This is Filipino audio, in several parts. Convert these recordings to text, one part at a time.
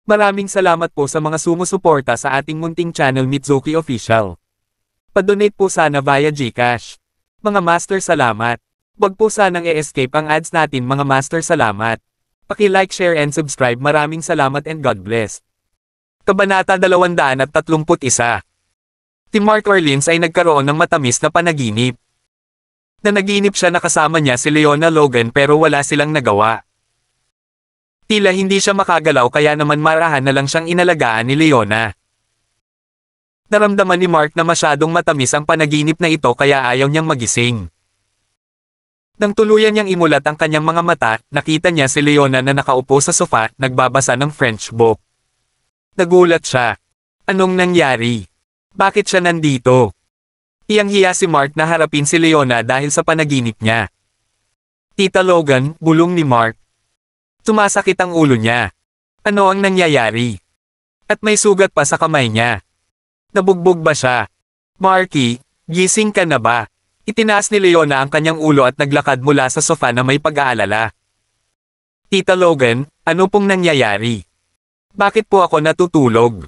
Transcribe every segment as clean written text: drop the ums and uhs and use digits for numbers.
Maraming salamat po sa mga sumusuporta sa ating munting channel Mitsuki Official. Padonate po sana via GCash. Mga master, salamat. Huwag po sanang e-escape ang ads natin, mga master, salamat. Paki-like, share and subscribe. Maraming salamat and God bless. Kabanata 231. Si Mark Orleans ay nagkaroon ng matamis na panaginip. Nanaginip siya na kasama niya si Leona Logan pero wala silang nagawa. Tila hindi siya makagalaw kaya naman marahan na lang siyang inalagaan ni Leona. Naramdaman ni Mark na masyadong matamis ang panaginip na ito kaya ayaw niyang magising. Nang tuluyan niyang imulat ang kanyang mga mata, nakita niya si Leona na nakaupo sa sofa, nagbabasa ng French book. Nagulat siya. Anong nangyari? Bakit siya nandito? Hiyang-hiya si Mark na harapin si Leona dahil sa panaginip niya. Tita Logan, bulong ni Mark. Sumasakit ang ulo niya. Ano ang nangyayari? At may sugat pa sa kamay niya. Nabugbog ba siya? Marky, gising ka na ba? Itinaas ni Leona ang kanyang ulo at naglakad mula sa sofa na may pag-aalala. Tita Logan, ano pong nangyayari? Bakit po ako natutulog?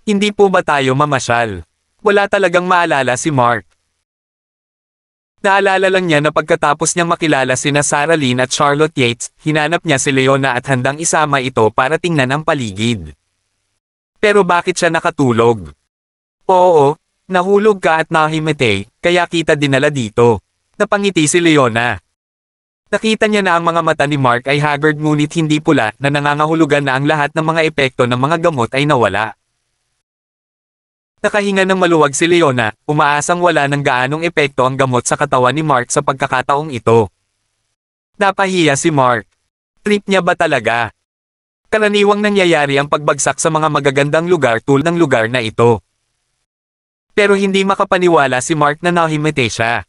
Hindi po ba tayo mamasyal? Wala talagang maalala si Mark. Naalala lang niya na pagkatapos niyang makilala sina Sarah Lynn at Charlotte Yates, hinanap niya si Leona at handang isama ito para tingnan ang paligid. Pero bakit siya nakatulog? Oo, nahulog ka at nahimete, kaya kita dinala dito. Napangiti si Leona. Nakita niya na ang mga mata ni Mark ay haggard ngunit hindi pula na nangangahulugan na ang lahat ng mga epekto ng mga gamot ay nawala. Nakahinga ng maluwag si Leona, umaasang wala ng gaanong epekto ang gamot sa katawan ni Mark sa pagkakataong ito. Napahiya si Mark. Trip niya ba talaga? Karaniwang nangyayari ang pagbagsak sa mga magagandang lugar tulad ng lugar na ito. Pero hindi makapaniwala si Mark na nahimete siya.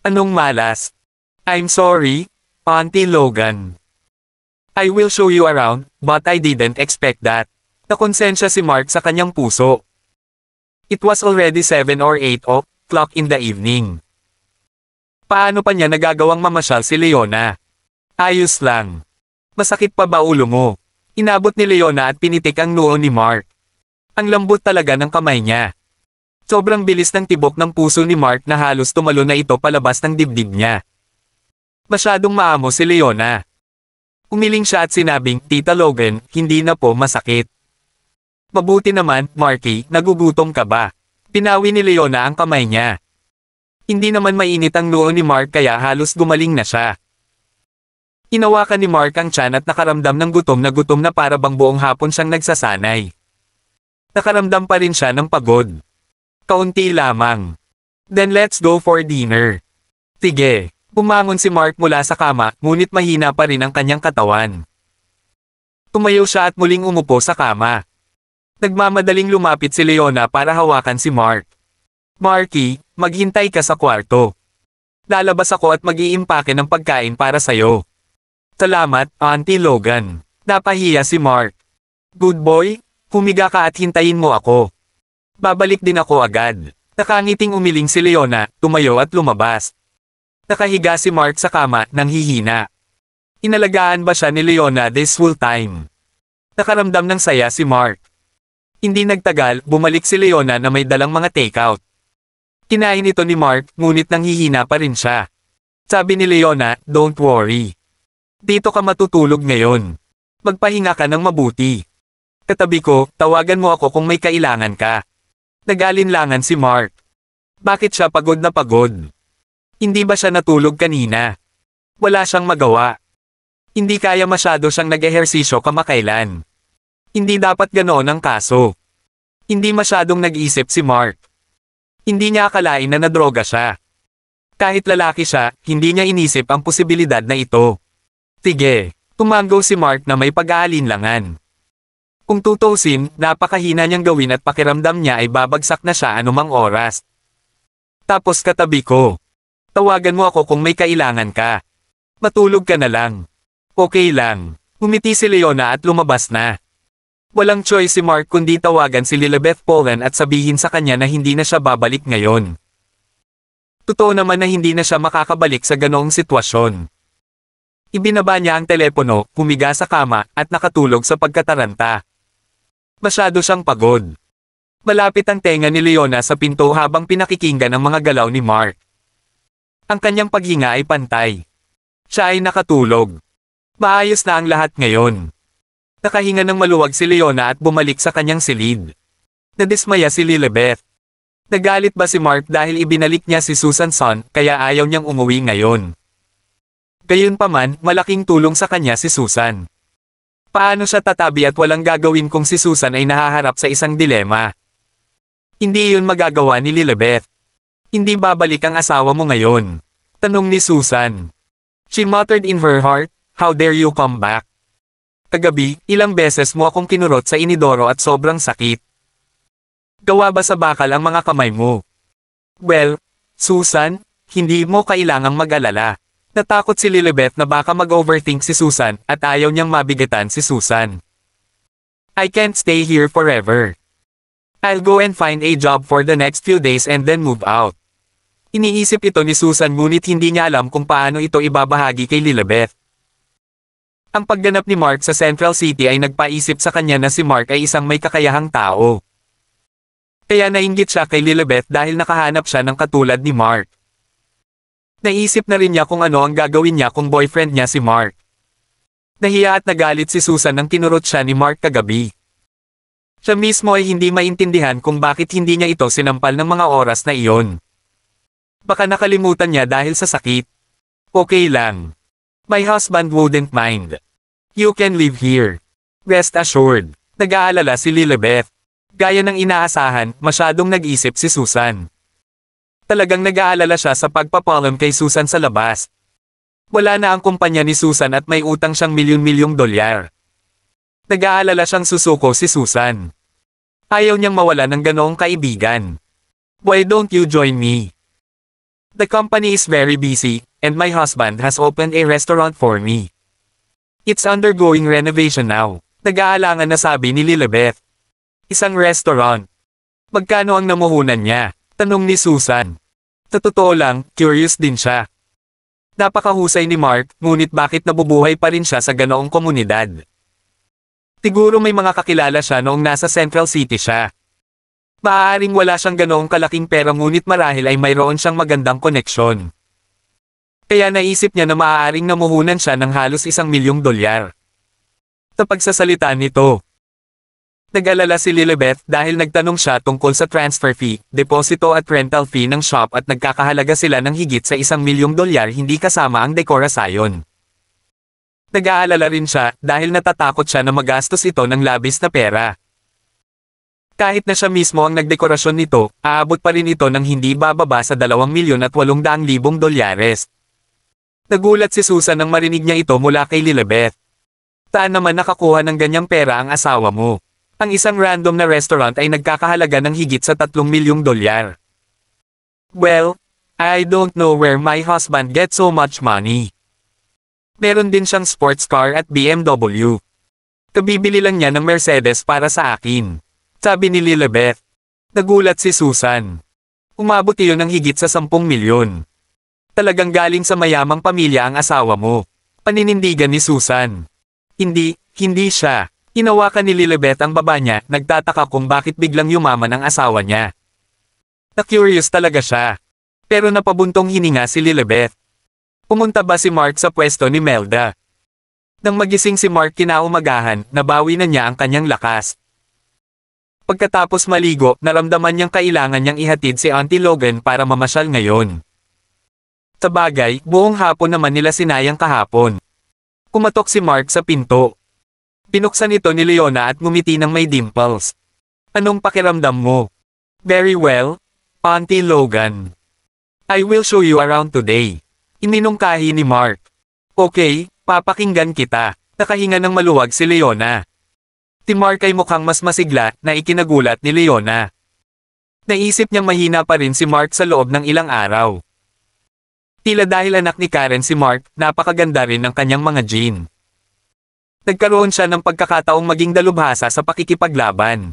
Anong malas? I'm sorry, Auntie Logan. I will show you around, but I didn't expect that. Nakonsensya si Mark sa kanyang puso. It was already 7 or 8 o'clock in the evening. Paano pa niya nagagawang mamasyal si Leona? Ayos lang. Masakit pa ba ulo mo? Inabot ni Leona at pinitik ang noo ni Mark. Ang lambot talaga ng kamay niya. Sobrang bilis ng tibok ng puso ni Mark na halos tumalo na ito palabas ng dibdib niya. Masyadong maamo si Leona. Umiling siya at sinabing, Tita Logan, hindi na po masakit. Mabuti naman, Marky, nagugutom ka ba? Pinawi ni Leona ang kamay niya. Hindi naman mainit ang noo ni Mark kaya halos gumaling na siya. Hinawakan ni Mark ang tiyan at nakaramdam ng gutom na para bang buong hapon siyang nagsasanay. Nakaramdam pa rin siya ng pagod. Kaunti lamang. Then let's go for dinner. Sige, bumangon si Mark mula sa kama, ngunit mahina pa rin ang kanyang katawan. Tumayo siya at muling umupo sa kama. Nagmamadaling lumapit si Leona para hawakan si Mark. Marky, maghintay ka sa kwarto. Lalabas ako at mag-iimpake ng pagkain para sayo. Salamat, Auntie Logan. Napahiya si Mark. Good boy, humiga ka at hintayin mo ako. Babalik din ako agad. Nakangiting umiling si Leona, tumayo at lumabas. Nakahiga si Mark sa kama, nang hihina. Inalagaan ba siya ni Leona this whole time? Nakaramdam ng saya si Mark. Hindi nagtagal, bumalik si Leona na may dalang mga takeout. Kinain ito ni Mark, ngunit nanghihina pa rin siya. Sabi ni Leona, don't worry. Dito ka matutulog ngayon. Magpahinga ka ng mabuti. Katabi ko, tawagan mo ako kung may kailangan ka. Nag-alinlangan si Mark. Bakit siya pagod na pagod? Hindi ba siya natulog kanina? Wala siyang magawa. Hindi kaya masyado siyang nag-ehersisyo kamakailan. Hindi dapat ganoon ang kaso. Hindi masyadong nag-isip si Mark. Hindi niya akalain na nadroga siya. Kahit lalaki siya, hindi niya inisip ang posibilidad na ito. Sige, tumanggo si Mark na may pag-aalinlangan. Kung tutusin, napakahina niyang gawin at pakiramdam niya ay babagsak na siya anumang oras. Tapos katabi ko. Tawagan mo ako kung may kailangan ka. Matulog ka na lang. Okay lang. Ngumiti si Leona at lumabas na. Walang choice si Mark kundi tawagan si Lilibeth Polan at sabihin sa kanya na hindi na siya babalik ngayon. Totoo naman na hindi na siya makakabalik sa ganoong sitwasyon. Ibinaba niya ang telepono, humiga sa kama, at nakatulog sa pagkataranta. Masyado siyang pagod. Malapit ang tenga ni Leona sa pinto habang pinakikinggan ang mga galaw ni Mark. Ang kanyang paghinga ay pantay. Siya ay nakatulog. Maayos na ang lahat ngayon. Nakahinga ng maluwag si Leona at bumalik sa kanyang silid. Nadismaya si Lilibeth. Nagalit ba si Mark dahil ibinalik niya si Susan Son kaya ayaw niyang umuwi ngayon? Gayunpaman, malaking tulong sa kanya si Susan. Paano siya tatabi at walang gagawin kung si Susan ay nahaharap sa isang dilema? Hindi iyon magagawa ni Lilibeth. Hindi babalik ang asawa mo ngayon? Tanong ni Susan. She muttered in her heart, "How dare you come back?" Kagabi, ilang beses mo akong kinurot sa inidoro at sobrang sakit. Gawa ba sa bakal ang mga kamay mo? Well, Susan, hindi mo kailangang mag-alala. Natakot si Lilibeth na baka mag-overthink si Susan at ayaw niyang mabigatan si Susan. I can't stay here forever. I'll go and find a job for the next few days and then move out. Iniisip ito ni Susan ngunit hindi niya alam kung paano ito ibabahagi kay Lilibeth. Ang pagganap ni Mark sa Central City ay nagpaisip sa kanya na si Mark ay isang may kakayahang tao. Kaya nainggit siya kay Lilibeth dahil nakahanap siya ng katulad ni Mark. Naisip na rin niya kung ano ang gagawin niya kung boyfriend niya si Mark. Nahiya at nagalit si Susan nang kinurot siya ni Mark kagabi. Siya mismo ay hindi maintindihan kung bakit hindi niya ito sinampal ng mga oras na iyon. Baka nakalimutan niya dahil sa sakit. Okay lang. My husband wouldn't mind. You can live here. Rest assured. Nag-aalala si Lilibeth. Gaya ng inaasahan, masyadong nag-isip si Susan. Talagang nag-aalala siya sa pagpapalam kay Susan sa labas. Wala na ang kumpanya ni Susan at may utang siyang milyon-milyong dolyar. Nag-aalala siyang susuko si Susan. Ayaw niyang mawala ng ganoong kaibigan. Why don't you join me? The company is very busy, and my husband has opened a restaurant for me. It's undergoing renovation now. Nag-aalangan na sabi ni Lilibeth. Isang restaurant. Magkano ang namuhunan niya? Tanong ni Susan. Sa totoo lang, curious din siya. Napakahusay ni Mark, ngunit bakit nabubuhay pa rin siya sa ganoong komunidad? Siguro may mga kakilala siya noong nasa Central City siya. Maaaring wala siyang ganoong kalaking pera ngunit marahil ay mayroon siyang magandang koneksyon. Kaya naisip niya na maaaring namuhunan siya ng halos $1,000,000. Sa pagsasalita nito, nag-alala si Lilibeth dahil nagtanong siya tungkol sa transfer fee, deposito at rental fee ng shop at nagkakahalaga sila ng higit sa $1,000,000 hindi kasama ang dekorasyon. Nag-aalala rin siya dahil natatakot siya na magastos ito ng labis na pera. Kahit na siya mismo ang nagdekorasyon nito, aabot pa rin ito ng hindi bababa sa $2,800,000. Nagulat si Susan nang marinig niya ito mula kay Lilibeth. Saan naman nakakuha ng ganyang pera ang asawa mo? Ang isang random na restaurant ay nagkakahalaga ng higit sa $3,000,000. Well, I don't know where my husband gets so much money. Meron din siyang sports car at BMW. Kabibili lang niya ng Mercedes para sa akin. Sabi ni Lilibeth. Nagulat si Susan. Umabot iyon ng higit sa 10,000,000. Talagang galing sa mayamang pamilya ang asawa mo. Paninindigan ni Susan. Hindi siya. Hinawakan ni Lilibeth ang baba niya, nagtataka kung bakit biglang yumaman ang asawa niya. Na-curious talaga siya. Pero napabuntong hininga si Lilibeth. Pumunta ba si Mark sa pwesto ni Melda? Nang magising si Mark kinaumagahan, nabawi na niya ang kanyang lakas. Pagkatapos maligo, naramdaman niyang kailangan niyang ihatid si Auntie Logan para mamasyal ngayon. Sa bagay, buong hapon naman nila sinayang kahapon. Kumatok si Mark sa pinto. Pinuksan ito ni Leona at ngumiti ng may dimples. Anong pakiramdam mo? Very well, Auntie Logan. I will show you around today. Iminungkahi ni Mark. Okay, papakinggan kita. Nakahinga ng maluwag si Leona. Si Mark ay mukhang mas masigla na ikinagulat ni Leona. Naisip niyang mahina pa rin si Mark sa loob ng ilang araw. Tila dahil anak ni Karen si Mark, napakaganda rin ng kanyang mga gene. Nagkaroon siya ng pagkakataong maging dalubhasa sa pakikipaglaban.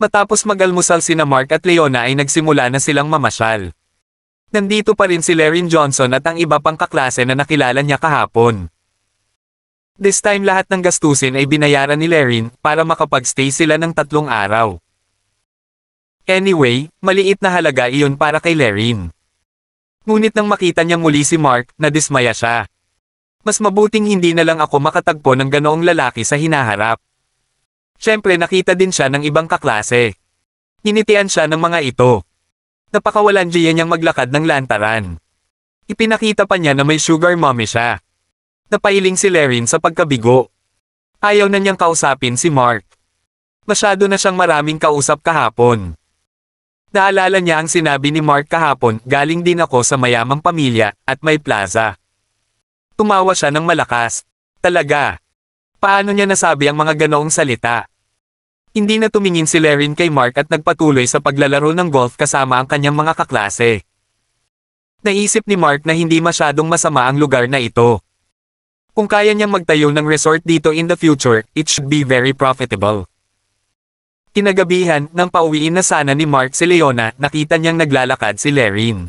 Matapos mag-almusal sina Mark at Leona ay nagsimula na silang mamasyal. Nandito pa rin si Laren Johnson at ang iba pang kaklase na nakilala niya kahapon. This time lahat ng gastusin ay binayaran ni Lerin para makapag-stay sila ng 3 araw. Anyway, maliit na halaga iyon para kay Lerin. Ngunit nang makita niya muli si Mark, nadismaya siya. Mas mabuting hindi na lang ako makatagpo ng ganoong lalaki sa hinaharap. Siyempre nakita din siya ng ibang kaklase. Hinitian siya ng mga ito. Napakawalandiya niyang maglakad ng lantaran. Ipinakita pa niya na may sugar mommy siya. Napailing si Lerin sa pagkabigo. Ayaw na niyang kausapin si Mark. Masyado na siyang maraming kausap kahapon. Naalala niya ang sinabi ni Mark kahapon, galing din ako sa mayamang pamilya, at may plaza. Tumawa siya ng malakas. Talaga. Paano niya nasabi ang mga ganoong salita? Hindi na tumingin si Lerin kay Mark at nagpatuloy sa paglalaro ng golf kasama ang kanyang mga kaklase. Naisip ni Mark na hindi masyadong masama ang lugar na ito. Kung kaya niyang magtayo ng resort dito in the future, it should be very profitable. Kinagabihan, nang pauwiin na sana ni Mark si Leona, nakita niyang naglalakad si Lerin.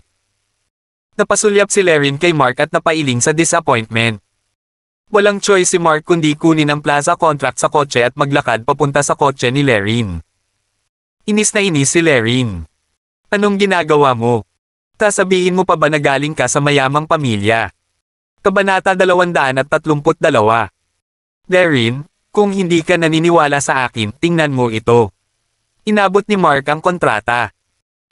Napasulyap si Lerin kay Mark at napailing sa disappointment. Walang choice si Mark kundi kunin ang plaza contract sa kotse at maglakad papunta sa kotse ni Lerin. Inis na inis si Lerin. Anong ginagawa mo? Sasabihin mo pa ba na galing ka sa mayamang pamilya? Kabanata 232. Lerin, kung hindi ka naniniwala sa akin, tingnan mo ito. Inabot ni Mark ang kontrata.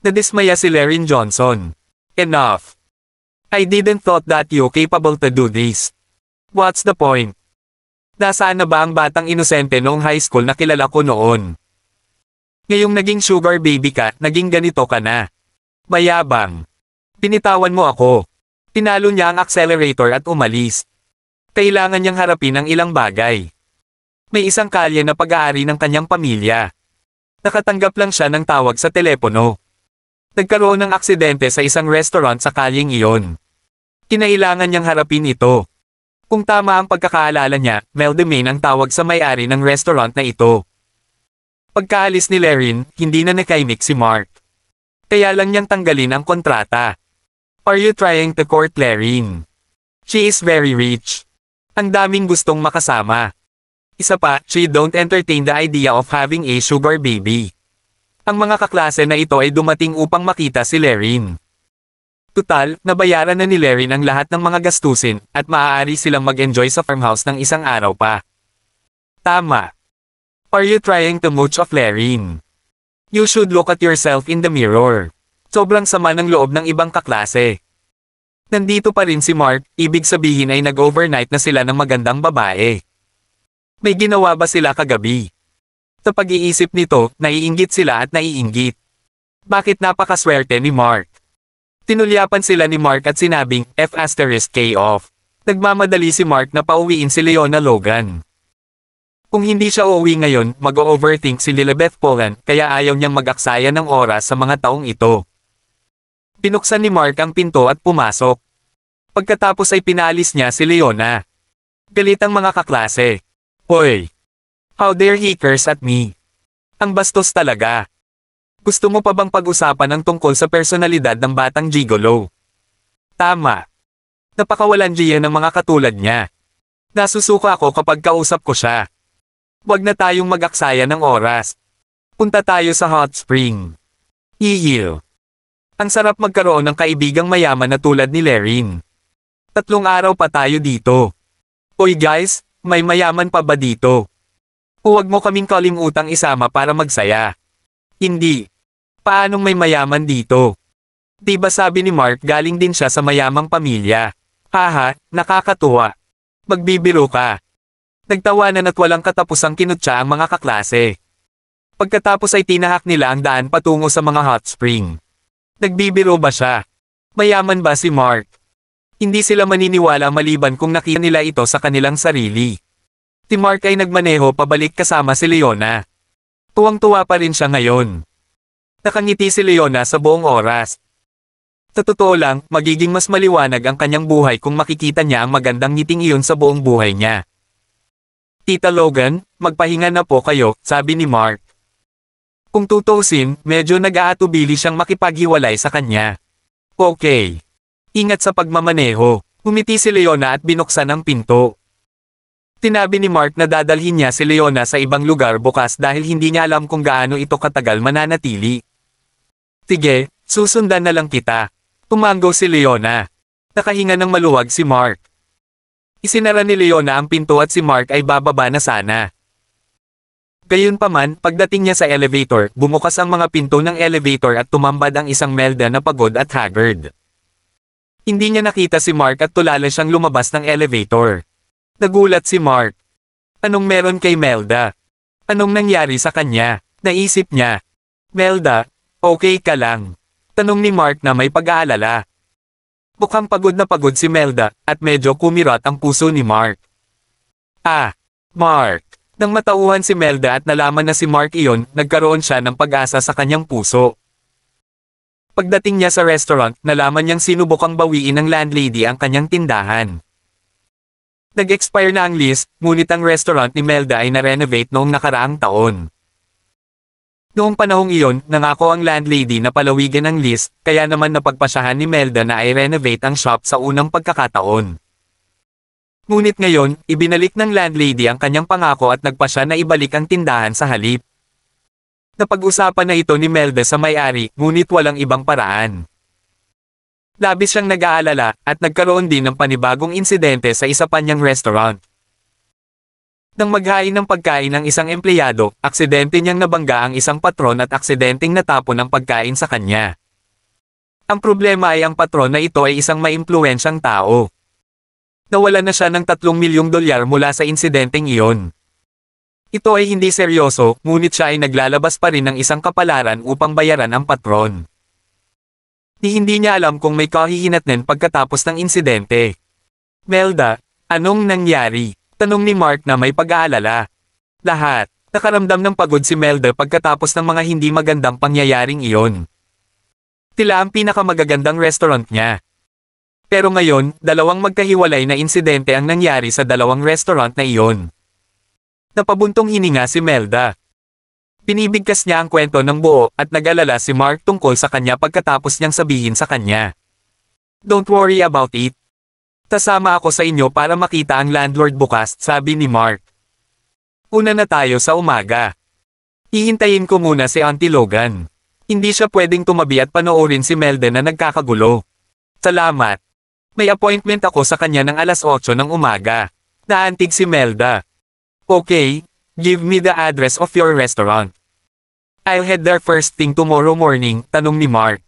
Nadismaya si Lerin Johnson. Enough. I didn't thought that you capable to do this. What's the point? Nasaan na ba ang batang inosente noong high school na kilala ko noon? Ngayong naging sugar baby ka, naging ganito ka na. Mayabang. Pinitawan mo ako. Pinalo niya ang accelerator at umalis. Kailangan niyang harapin ang ilang bagay. May isang kalye na pag-aari ng kanyang pamilya. Nakatanggap lang siya ng tawag sa telepono. Nagkaroon ng aksidente sa isang restaurant sa kalyeng iyon. Kinailangan niyang harapin ito. Kung tama ang pagkakaalala niya, Mel Demain ang tawag sa may-ari ng restaurant na ito. Pagkaalis ni Lerin, hindi na nakaimik si Mark. Kaya lang niyang tanggalin ang kontrata. Are you trying to court Lerin? She is very rich. Ang daming gustong makasama. Isa pa, she don't entertain the idea of having a sugar baby. Ang mga kaklase na ito ay dumating upang makita si Lerin. Tutal, nabayaran na ni Lerin ang lahat ng mga gastusin, at maaari silang mag-enjoy sa farmhouse ng isang araw pa. Tama. Are you trying to mooch off Lerin? You should look at yourself in the mirror. Sobrang sama ng loob ng ibang kaklase. Nandito pa rin si Mark, ibig sabihin ay nag-overnight na sila ng magandang babae. May ginawa ba sila kagabi? Sa pag-iisip nito, naiinggit sila at naiinggit. Bakit napakaswerte ni Mark? Tinulyapan sila ni Mark at sinabing, F*K off. Nagmamadali si Mark na pauwiin si Leona Logan. Kung hindi siya uuwi ngayon, mag-overthink si Lilibeth Polan, kaya ayaw niyang mag-aksaya ng oras sa mga taong ito. Pinuksan ni Mark ang pinto at pumasok. Pagkatapos ay pinalis niya si Leona. Galit ang mga kaklase. Hoy! How dare he curse at me? Ang bastos talaga. Gusto mo pa bang pag-usapan ang tungkol sa personalidad ng batang gigolo? Tama. Napakawalandiya ng mga katulad niya. Nasusuka ako kapag kausap ko siya. Huwag na tayong mag-aksaya ng oras. Punta tayo sa hot spring. Hihil. Ang sarap magkaroon ng kaibigang mayaman na tulad ni Lerin. 3 araw pa tayo dito. Oy guys, may mayaman pa ba dito? Huwag mo kaming kalimutang isama para magsaya. Hindi. Paanong may mayaman dito? Diba sabi ni Mark galing din siya sa mayamang pamilya? Haha, nakakatuwa. Magbibiro ka. Nagtawanan at walang katapusang kinutya ang mga kaklase. Pagkatapos ay tinahak nila ang daan patungo sa mga hot spring. Nagbibiro ba siya? Mayaman ba si Mark? Hindi sila maniniwala maliban kung nakita nila ito sa kanilang sarili. Si Mark ay nagmaneho pabalik kasama si Leona. Tuwang-tuwa pa rin siya ngayon. Nakangiti si Leona sa buong oras. Sa totoo lang, magiging mas maliwanag ang kanyang buhay kung makikita niya ang magandang ngiting iyon sa buong buhay niya. Tita Logan, magpahinga na po kayo, sabi ni Mark. Kung tutuusin, medyo nag-aatubili siyang makipaghiwalay sa kanya. Okay. Ingat sa pagmamaneho. Humiti si Leona at binuksan ang pinto. Tinabi ni Mark na dadalhin niya si Leona sa ibang lugar bukas dahil hindi niya alam kung gaano ito katagal mananatili. Sige, susundan na lang kita. Tumanggo si Leona. Nakahinga ng maluwag si Mark. Isinara ni Leona ang pinto at si Mark ay bababa na sana. Gayunpaman, pagdating niya sa elevator, bumukas ang mga pinto ng elevator at tumambad ang isang Melda na pagod at haggard. Hindi niya nakita si Mark at tulala siyang lumabas ng elevator. Nagulat si Mark. Anong meron kay Melda? Anong nangyari sa kanya? Naisip niya. Melda, okay ka lang? Tanong ni Mark na may pag-aalala. Mukhang pagod na pagod si Melda, at medyo kumirot ang puso ni Mark. Ah, Mark. Nang matauhan si Melda at nalaman na si Mark iyon, nagkaroon siya ng pag-asa sa kanyang puso. Pagdating niya sa restaurant, nalaman niyang sinubukang bawiin ng landlady ang kanyang tindahan. Nag-expire na ang lease, ngunit ang restaurant ni Melda ay na-renovate noong nakaraang taon. Noong panahong iyon, nangako ang landlady na palawigan ang lease, kaya naman napagpasyahan ni Melda na ay renovate ang shop sa unang pagkakataon. Ngunit ngayon, ibinalik ng landlady ang kanyang pangako at nagpasya na ibalik ang tindahan sa halip. Napag-usapan na ito ni Melda sa may-ari, ngunit walang ibang paraan. Labis siyang nag-aalala, at nagkaroon din ng panibagong insidente sa isa pa niyang restaurant. Nang maghain ng pagkain ng isang empleyado, aksidente niyang nabangga ang isang patron at aksidenteng natapon ang pagkain sa kanya. Ang problema ay ang patron na ito ay isang maimpluwensyang tao. Nawalan na siya ng $3 milyong mula sa insidenteng iyon. Ito ay hindi seryoso, ngunit siya ay naglalabas pa rin ng isang kapalaran upang bayaran ang patron. Hindi niya alam kung may kahihinatnan pagkatapos ng insidente. Melda, anong nangyari? Tanong ni Mark na may pag-aalala. Lahat. Nakaramdam ng pagod si Melda pagkatapos ng mga hindi magandang pangyayaring iyon. Tila ang pinakamagagandang restaurant niya. Pero ngayon, dalawang magkahiwalay na insidente ang nangyari sa dalawang restaurant na iyon. Napabuntong hininga si Melda. Pinibigkas niya ang kwento ng buo at nag-alala si Mark tungkol sa kanya pagkatapos niyang sabihin sa kanya. Don't worry about it. Tasama ako sa inyo para makita ang landlord bukas, sabi ni Mark. Una na tayo sa umaga. Hihintayin ko muna si Auntie Logan. Hindi siya pwedeng tumabi at panoorin si Melda na nagkakagulo. Salamat. May appointment ako sa kanya ng 8:00 ng umaga. Naantig si Melda. Okay, give me the address of your restaurant. I'll head there first thing tomorrow morning, tanong ni Mark.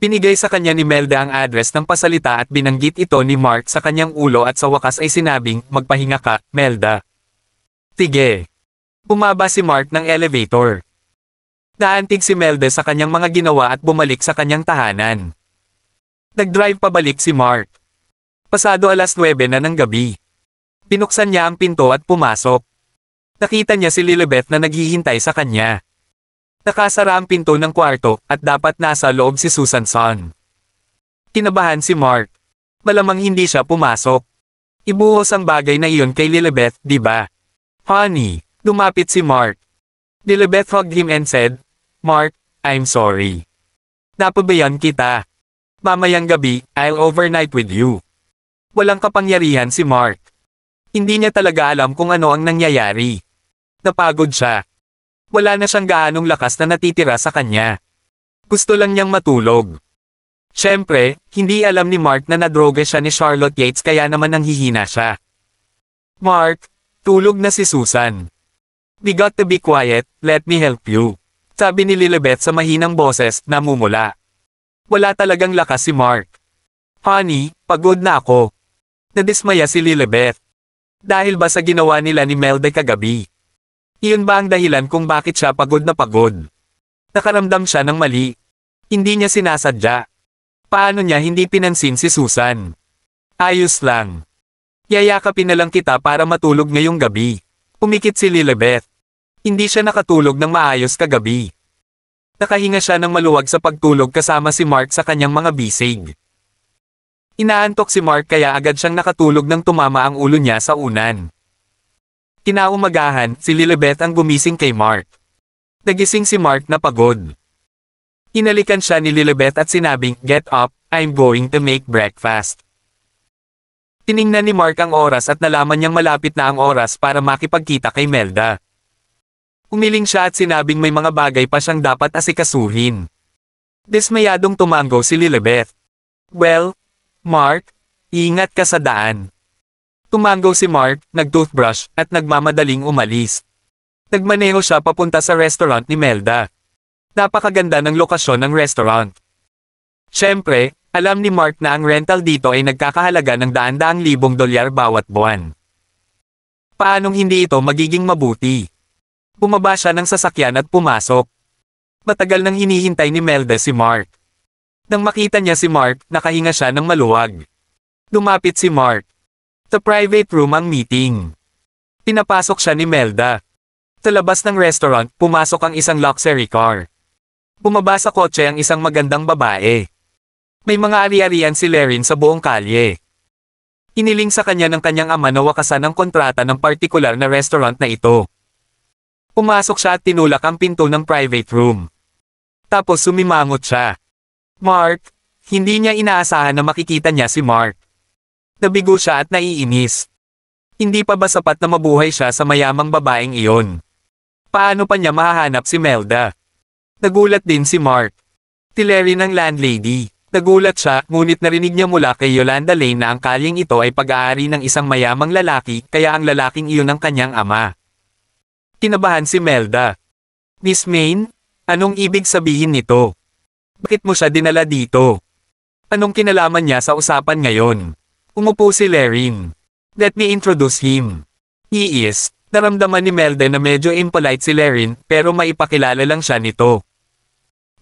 Binigay sa kanya ni Melda ang address ng pasalita at binanggit ito ni Mark sa kanyang ulo at sa wakas ay sinabing, magpahinga ka, Melda. Sige. Bumaba si Mark ng elevator. Naantig si Melda sa kanyang mga ginawa at bumalik sa kanyang tahanan. Nag-drive pabalik si Mark. Pasado 9:00 na ng gabi. Pinuksan niya ang pinto at pumasok. Nakita niya si Lilibet na naghihintay sa kanya. Nakasara ang pinto ng kwarto, at dapat nasa loob si Susan Son. Kinabahan si Mark. Malamang hindi siya pumasok. Ibuhos ang bagay na iyon kay Lilibet, di ba? Honey, lumapit si Mark. Lilibet hugged him and said, Mark, I'm sorry. Napabayan kita. Mamayang gabi, I'll overnight with you. Walang kapangyarihan si Mark. Hindi niya talaga alam kung ano ang nangyayari. Napagod siya. Wala na siyang gaanong lakas na natitira sa kanya. Gusto lang niyang matulog. Siyempre, hindi alam ni Mark na nadroge siya ni Charlotte Yates kaya naman nanghihina siya. Mark, tulog na si Susan. We got to be quiet, let me help you. Sabi ni Lilibet sa mahinang boses, namumula. Wala talagang lakas si Mark. Honey, pagod na ako. Nadismaya si Lilibet. Dahil ba sa ginawa nila ni Melda kagabi? Iyon ba ang dahilan kung bakit siya pagod na pagod? Nakaramdam siya ng mali. Hindi niya sinasadya. Paano niya hindi pinansin si Susan? Ayos lang. Yayakapin na lang kita para matulog ngayong gabi. Pumikit si Lilibet. Hindi siya nakatulog ng maayos kagabi. Nakahinga siya ng maluwag sa pagtulog kasama si Mark sa kanyang mga bisig. Inaantok si Mark kaya agad siyang nakatulog nang tumama ang ulo niya sa unan. Kinaumagahan, si Lilibet ang gumising kay Mark. Nagising si Mark na pagod. Hinalikan siya ni Lilibet at sinabing, Get up, I'm going to make breakfast. Tiningnan ni Mark ang oras at nalaman niyang malapit na ang oras para makipagkita kay Melda. Umiling siya at sinabing may mga bagay pa siyang dapat asikasuhin. Dismayadong tumango si Lilibeth. Well, Mark, ingat ka sa daan. Tumango si Mark, nag-toothbrush, at nagmamadaling umalis. Nagmaneho siya papunta sa restaurant ni Melda. Napakaganda ng lokasyon ng restaurant. Siyempre, alam ni Mark na ang rental dito ay nagkakahalaga ng daan-daang libong dolyar bawat buwan. Paanong hindi ito magiging mabuti? Bumaba siya ng sasakyan at pumasok. Matagal nang hinihintay ni Melda si Mark. Nang makita niya si Mark, nakahinga siya ng maluwag. Lumapit si Mark. Sa private room ang meeting. Pinapasok siya ni Melda. Sa labas ng restaurant, pumasok ang isang luxury car. Bumaba sa kotse ang isang magandang babae. May mga ari-arian si Lerin sa buong kalye. Iniling sa kanya ng kanyang ama na wakasan ang kontrata ng partikular na restaurant na ito. Pumasok siya at tinulak ang pinto ng private room. Tapos sumimangot siya. Mark, hindi niya inaasahan na makikita niya si Mark. Nabigo siya at naiinis. Hindi pa ba sapat na mabuhay siya sa mayamang babaeng iyon? Paano pa niya mahahanap si Melda? Nagulat din si Mark. Si Lerin ang landlady. Nagulat siya, ngunit narinig niya mula kay Yolanda Lane na ang kalyeng ito ay pag-aari ng isang mayamang lalaki, kaya ang lalaking iyon ang kanyang ama. Kinabahan si Melda. Miss Main, anong ibig sabihin nito? Bakit mo siya dinala dito? Anong kinalaman niya sa usapan ngayon? Umupo si Lerin. Let me introduce him. He is, naramdaman ni Melda na medyo impolite si Lerin, pero maipakilala lang siya nito.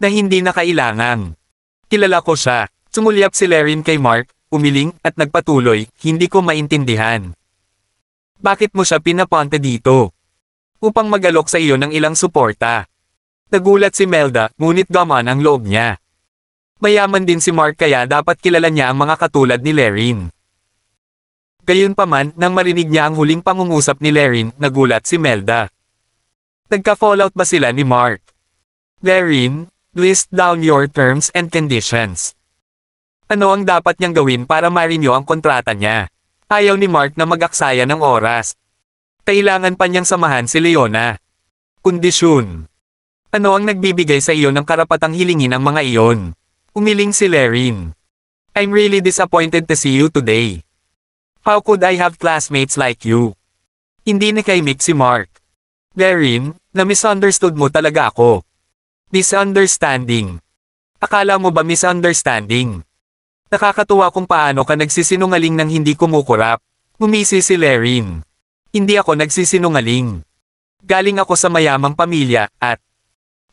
Na hindi na kailangan. Kilala ko siya. Sumulyap si Lerin kay Mark, umiling, at nagpatuloy, hindi ko maintindihan. Bakit mo siya pinapunta dito? Upang magalok sa iyo ng ilang suporta. Nagulat si Melda, ngunit gaman ang loob niya. Mayaman din si Mark kaya dapat kilala niya ang mga katulad ni Lerin. Gayunpaman, nang marinig niya ang huling pangungusap ni Lerin, nagulat si Melda. Nagka-fallout ba sila ni Mark? Lerin, list down your terms and conditions. Ano ang dapat niyang gawin para ma-renew ang kontrata niya? Ayaw ni Mark na mag-aksaya ng oras. Kailangan pa niyang samahan si Leona. Kondisyon. Ano ang nagbibigay sa iyo ng karapatang hilingin ang mga iyon? Umiling si Lerin. I'm really disappointed to see you today. How could I have classmates like you? Hindi nakaimik si Mark. Lerin, na-misunderstood mo talaga ako. Misunderstanding. Akala mo ba misunderstanding? Nakakatuwa kung paano ka nagsisinungaling nang hindi kumukurap. Ngumisi si Lerin. Hindi ako nagsisinungaling. Galing ako sa mayamang pamilya, at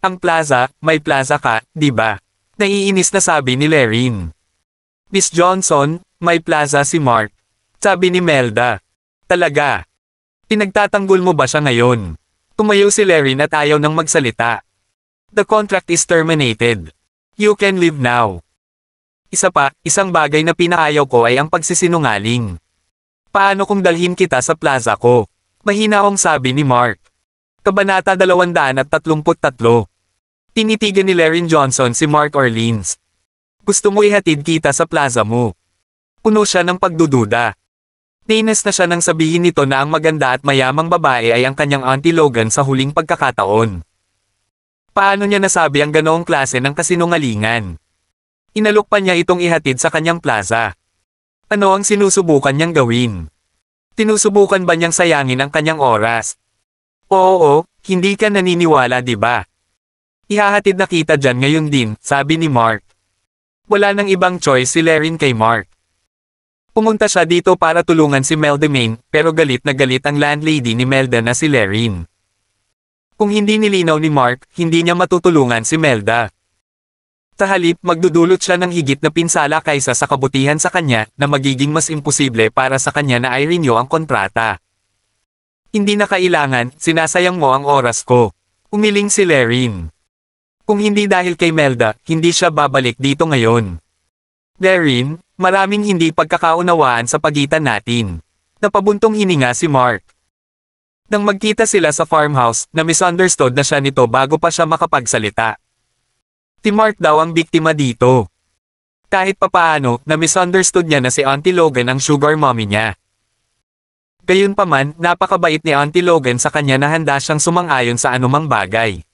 ang plaza, may plaza ka, di ba? Naiinis na sabi ni Lerin. Miss Johnson, may plaza si Mark. Sabi ni Melda. Talaga? Pinagtatanggol mo ba siya ngayon? Tumayo si Lerin at ayaw nang magsalita. The contract is terminated. You can leave now. Isa pa, isang bagay na pinaayaw ko ay ang pagsisinungaling. Paano kung dalhin kita sa plaza ko? Mahinaong sabi ni Mark. Kabanata 233. Tinitigan ni Lerin Johnson si Mark Orleans. Gusto mo ihatid kita sa plaza mo? Puno siya ng pagdududa. Nainis na siya nang sabihin nito na ang maganda at mayamang babae ay ang kanyang Auntie Logan sa huling pagkakataon. Paano niya nasabi ang ganoong klase ng kasinungalingan? Inalok pa niya itong ihatid sa kanyang plaza. Ano ang sinusubukan niyang gawin? Tinusubukan ba niyang sayangin ang kanyang oras? Oo, hindi ka naniniwala di ba? Ihahatid na kita dyan ngayon din, sabi ni Mark. Wala nang ibang choice si Lerin kay Mark. Pumunta siya dito para tulungan si Melda Main, pero galit na galit ang landlady ni Melda na si Lerin. Kung hindi nilinaw ni Mark, hindi niya matutulungan si Melda. Sa halip, magdudulot siya ng higit na pinsala kaysa sa kabutihan sa kanya na magiging mas imposible para sa kanya na i-renew ang kontrata. Hindi na kailangan, sinasayang mo ang oras ko. Umiling si Lerin. Kung hindi dahil kay Melda, hindi siya babalik dito ngayon. Lerin, maraming hindi pagkakaunawaan sa pagitan natin. Napabuntong hininga si Mark. Nang magkita sila sa farmhouse, na misunderstood na siya nito bago pa siya makapagsalita. Si Mark daw ang biktima dito. Kahit papaano, na-misunderstood niya na si Auntie Logan ang sugar mommy niya. Gayunpaman, napakabait ni Auntie Logan sa kanya na handa siyang sumang-ayon sa anumang bagay.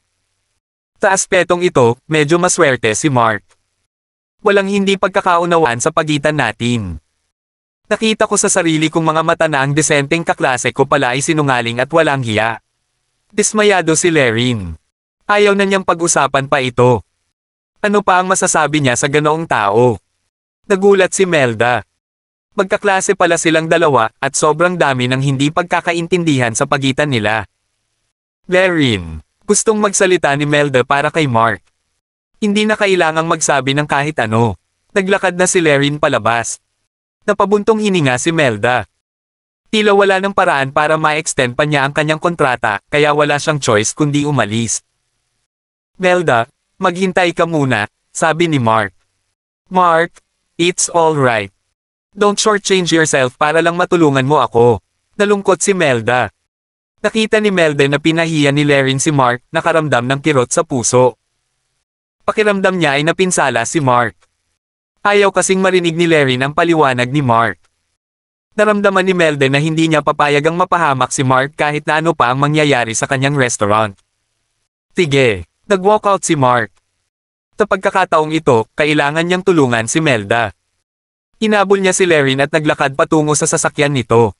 Sa aspetong ito, medyo maswerte si Mark. Walang hindi pagkakaunawaan sa pagitan natin. Nakita ko sa sarili kong mga mata na ang desenteng kaklase ko pala ay sinungaling at walang hiya. Dismayado si Lorraine. Ayaw na niyang pag-usapan pa ito. Ano pa ang masasabi niya sa ganoong tao? Nagulat si Melda. Magkaklase pala silang dalawa at sobrang dami ng hindi pagkakaintindihan sa pagitan nila. Lorraine, gustong magsalita ni Melda para kay Mark. Hindi na kailangang magsabi ng kahit ano. Naglakad na si Lorraine palabas. Napabuntong hininga si Melda. Tila wala ng paraan para ma-extend pa niya ang kanyang kontrata, kaya wala siyang choice kundi umalis. Melda, maghintay ka muna, sabi ni Mark. Mark, it's all right. Don't shortchange yourself para lang matulungan mo ako. Nalungkot si Melda. Nakita ni Melda na pinahiya ni Lorraine si Mark, nakaramdam ng kirot sa puso. Pakiramdam niya ay napinsala si Mark. Ayaw kasing marinig ni Lorraine ang paliwanag ni Mark. Naramdaman ni Melda na hindi niya papayagang mapahamak si Mark kahit na ano pa ang mangyayari sa kanyang restaurant. Sige. Nag-walkout si Mark. Sa pagkakataong ito, kailangan niyang tulungan si Melda. Hinabol niya si Lorraine at naglakad patungo sa sasakyan nito.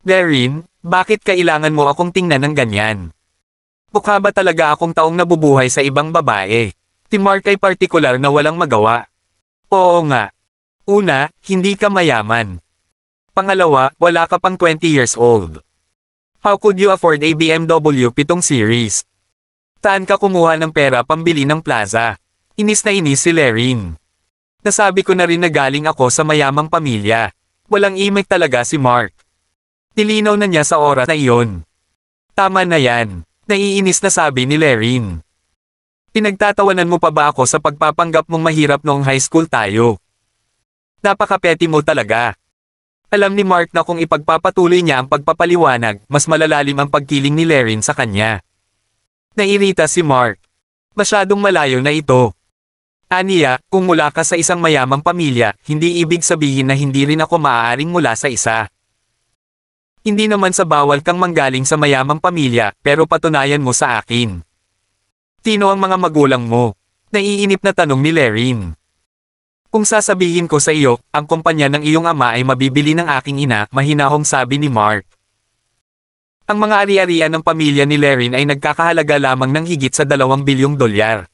Lorraine, bakit kailangan mo akong tingnan ng ganyan? Mukha ba talaga akong taong nabubuhay sa ibang babae? Si Mark ay partikular na walang magawa. Oo nga. Una, hindi ka mayaman. Pangalawa, wala ka pang 20 years old. How could you afford a BMW 7 Series? Saan ka kumuha ng pera pambili ng plaza? Inis na inis si Lorraine. Nasabi ko na rin na galing ako sa mayamang pamilya. Walang imik talaga si Mark. Nilinaw na niya sa oras na iyon. Tama na yan. Naiinis na sabi ni Lorraine. Pinagtatawanan mo pa ba ako sa pagpapanggap mong mahirap noong high school tayo? Napaka-petty mo talaga. Alam ni Mark na kung ipagpapatuloy niya ang pagpapaliwanag, mas malalalim ang pagkiling ni Lorraine sa kanya. Nairita si Mark. Masyadong malayo na ito. Aniya, kung mula ka sa isang mayamang pamilya, hindi ibig sabihin na hindi rin ako maaaring mula sa isa. Hindi naman sa bawal kang manggaling sa mayamang pamilya, pero patunayan mo sa akin. Sino ang mga magulang mo? Naiinip na tanong ni Lorraine. Kung sasabihin ko sa iyo, ang kumpanya ng iyong ama ay mabibili ng aking ina, mahinahong sabi ni Mark. Ang mga ari-arian ng pamilya ni Lorraine ay nagkakahalaga lamang ng higit sa 2 bilyong dolyar.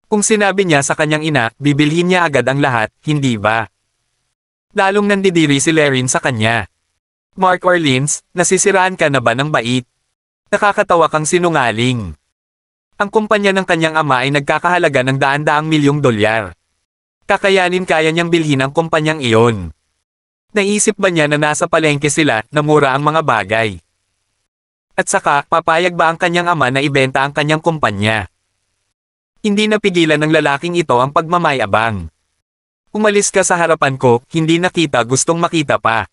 Kung sinabi niya sa kanyang ina, bibilhin niya agad ang lahat, hindi ba? Lalong nandidiri si Lorraine sa kanya. Mark Orleans, nasisiraan ka na ba ng bait? Nakakatawa kang sinungaling. Ang kumpanya ng kanyang ama ay nagkakahalaga ng daan-daang milyong dolyar. Kakayanin kaya niyang bilhin ang kumpanyang iyon. Naisip ba niya na nasa palengke sila, na mura ang mga bagay? At saka, papayag ba ang kanyang ama na ibenta ang kanyang kumpanya? Hindi napigilan ng lalaking ito ang pagmamayabang. Umalis ka sa harapan ko, hindi nakita gustong makita pa.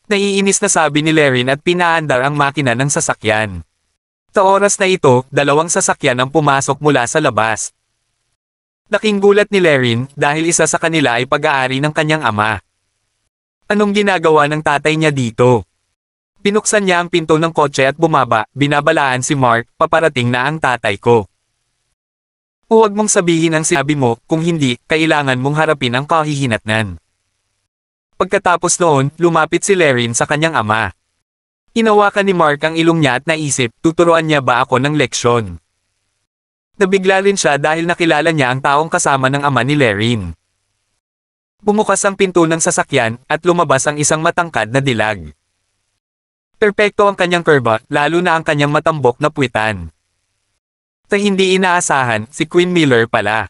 Naiinis na sabi ni Lorraine at pinaandar ang makina ng sasakyan. Sa oras na ito, 2 sasakyan ang pumasok mula sa labas. Laking gulat ni Lorraine dahil isa sa kanila ay pag-aari ng kanyang ama. Anong ginagawa ng tatay niya dito? Binuksan niya ang pinto ng kotse at bumaba, binabalaan si Mark, paparating na ang tatay ko. Huwag mong sabihin ang sinabi mo, kung hindi, kailangan mong harapin ang kahihinatnan. Pagkatapos noon, lumapit si Lorraine sa kanyang ama. Hinawakan ni Mark ang ilong niya at naisip, tuturuan niya ba ako ng leksyon? Nabigla rin siya dahil nakilala niya ang taong kasama ng ama ni Lorraine. Bumukas ang pinto ng sasakyan, at lumabas ang isang matangkad na dilag. Perpekto ang kanyang kurba, lalo na ang kanyang matambok na puwitan. Sa hindi inaasahan, si Queen Miller pala.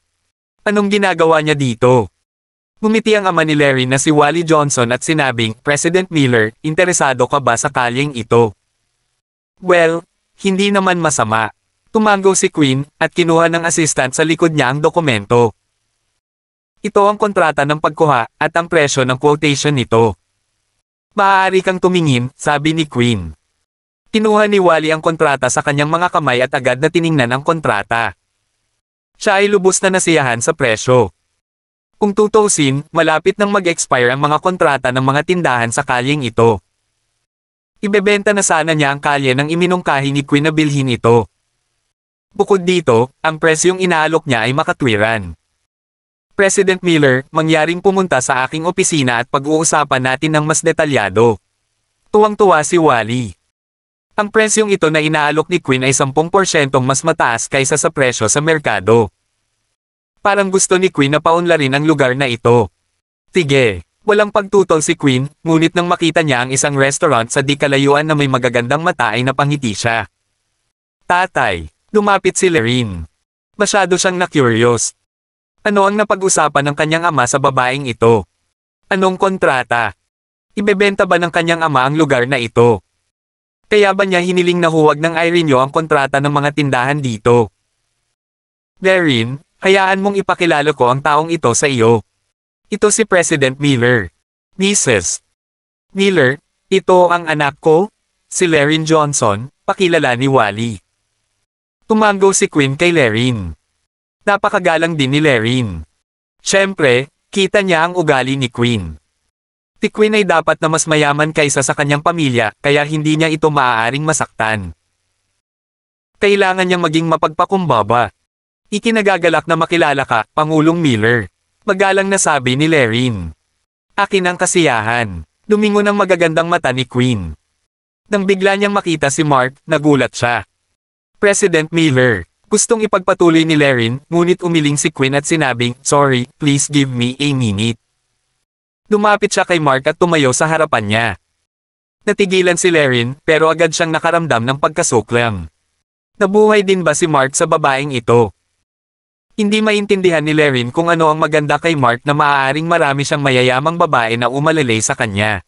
Anong ginagawa niya dito? Ngumiti ang ama ni Lorraine na si Wally Johnson at sinabing, President Miller, interesado ka ba sa kalyeng ito? Well, hindi naman masama. Tumango si Queen, at kinuha ng assistant sa likod niya ang dokumento. Ito ang kontrata ng pagkuha, at ang presyo ng quotation nito. Maaari kang tumingin, sabi ni Queen. Kinuha ni Wally ang kontrata sa kanyang mga kamay at agad na tiningnan ang kontrata. Siya ay lubos na nasiyahan sa presyo. Kung tutuusin, malapit nang mag-expire ang mga kontrata ng mga tindahan sa kalyeng ito. Ibebenta na sana niya ang kalye nang iminungkahi ni Queen na bilhin ito. Bukod dito, ang presyong inaalok niya ay makatwiran. President Miller, mangyaring pumunta sa aking opisina at pag-uusapan natin ng mas detalyado. Tuwang-tuwa si Wally. Ang presyong ito na inaalok ni Queen ay 10% mas mataas kaysa sa presyo sa merkado. Parang gusto ni Queen na paunlarin ang lugar na ito. Sige, walang pagtutol si Queen, ngunit nang makita niya ang isang restaurant sa di kalayuan na may magagandang mata ay napangiti siya. Tatay, lumapit si Lorraine. Masyado siyang na-curious. Ano ang napag-usapan ng kanyang ama sa babaeng ito? Anong kontrata? Ibebenta ba ng kanyang ama ang lugar na ito? Kaya ba niya hiniling na huwag ng Irene ang kontrata ng mga tindahan dito? Lorraine, hayaan mong ipakilala ko ang taong ito sa iyo. Ito si President Miller. Mrs. Miller, ito ang anak ko, si Lorraine Johnson, pakilala ni Wally. Tumango si Queen kay Lorraine. Napakagalang din ni Lorraine. Siyempre, kita niya ang ugali ni Queen. Si Queen ay dapat na mas mayaman kaysa sa kanyang pamilya, kaya hindi niya ito maaaring masaktan. Kailangan niyang maging mapagpakumbaba. Ikinagagalak na makilala ka, Pangulong Miller. Magalang na sabi ni Lorraine. Akin ang kasiyahan. Lumingon ang magagandang mata ni Queen. Nang bigla niyang makita si Mark, nagulat siya. President Miller. Gustong ipagpatuloy ni Lorraine, ngunit umiling si Queen at sinabing, sorry, please give me a minute. Lumapit siya kay Mark at tumayo sa harapan niya. Natigilan si Lorraine, pero agad siyang nakaramdam ng pagkasuklam. Nabuhay din ba si Mark sa babaeng ito? Hindi maintindihan ni Lorraine kung ano ang maganda kay Mark na maaaring marami siyang mayayamang babae na umalalay sa kanya.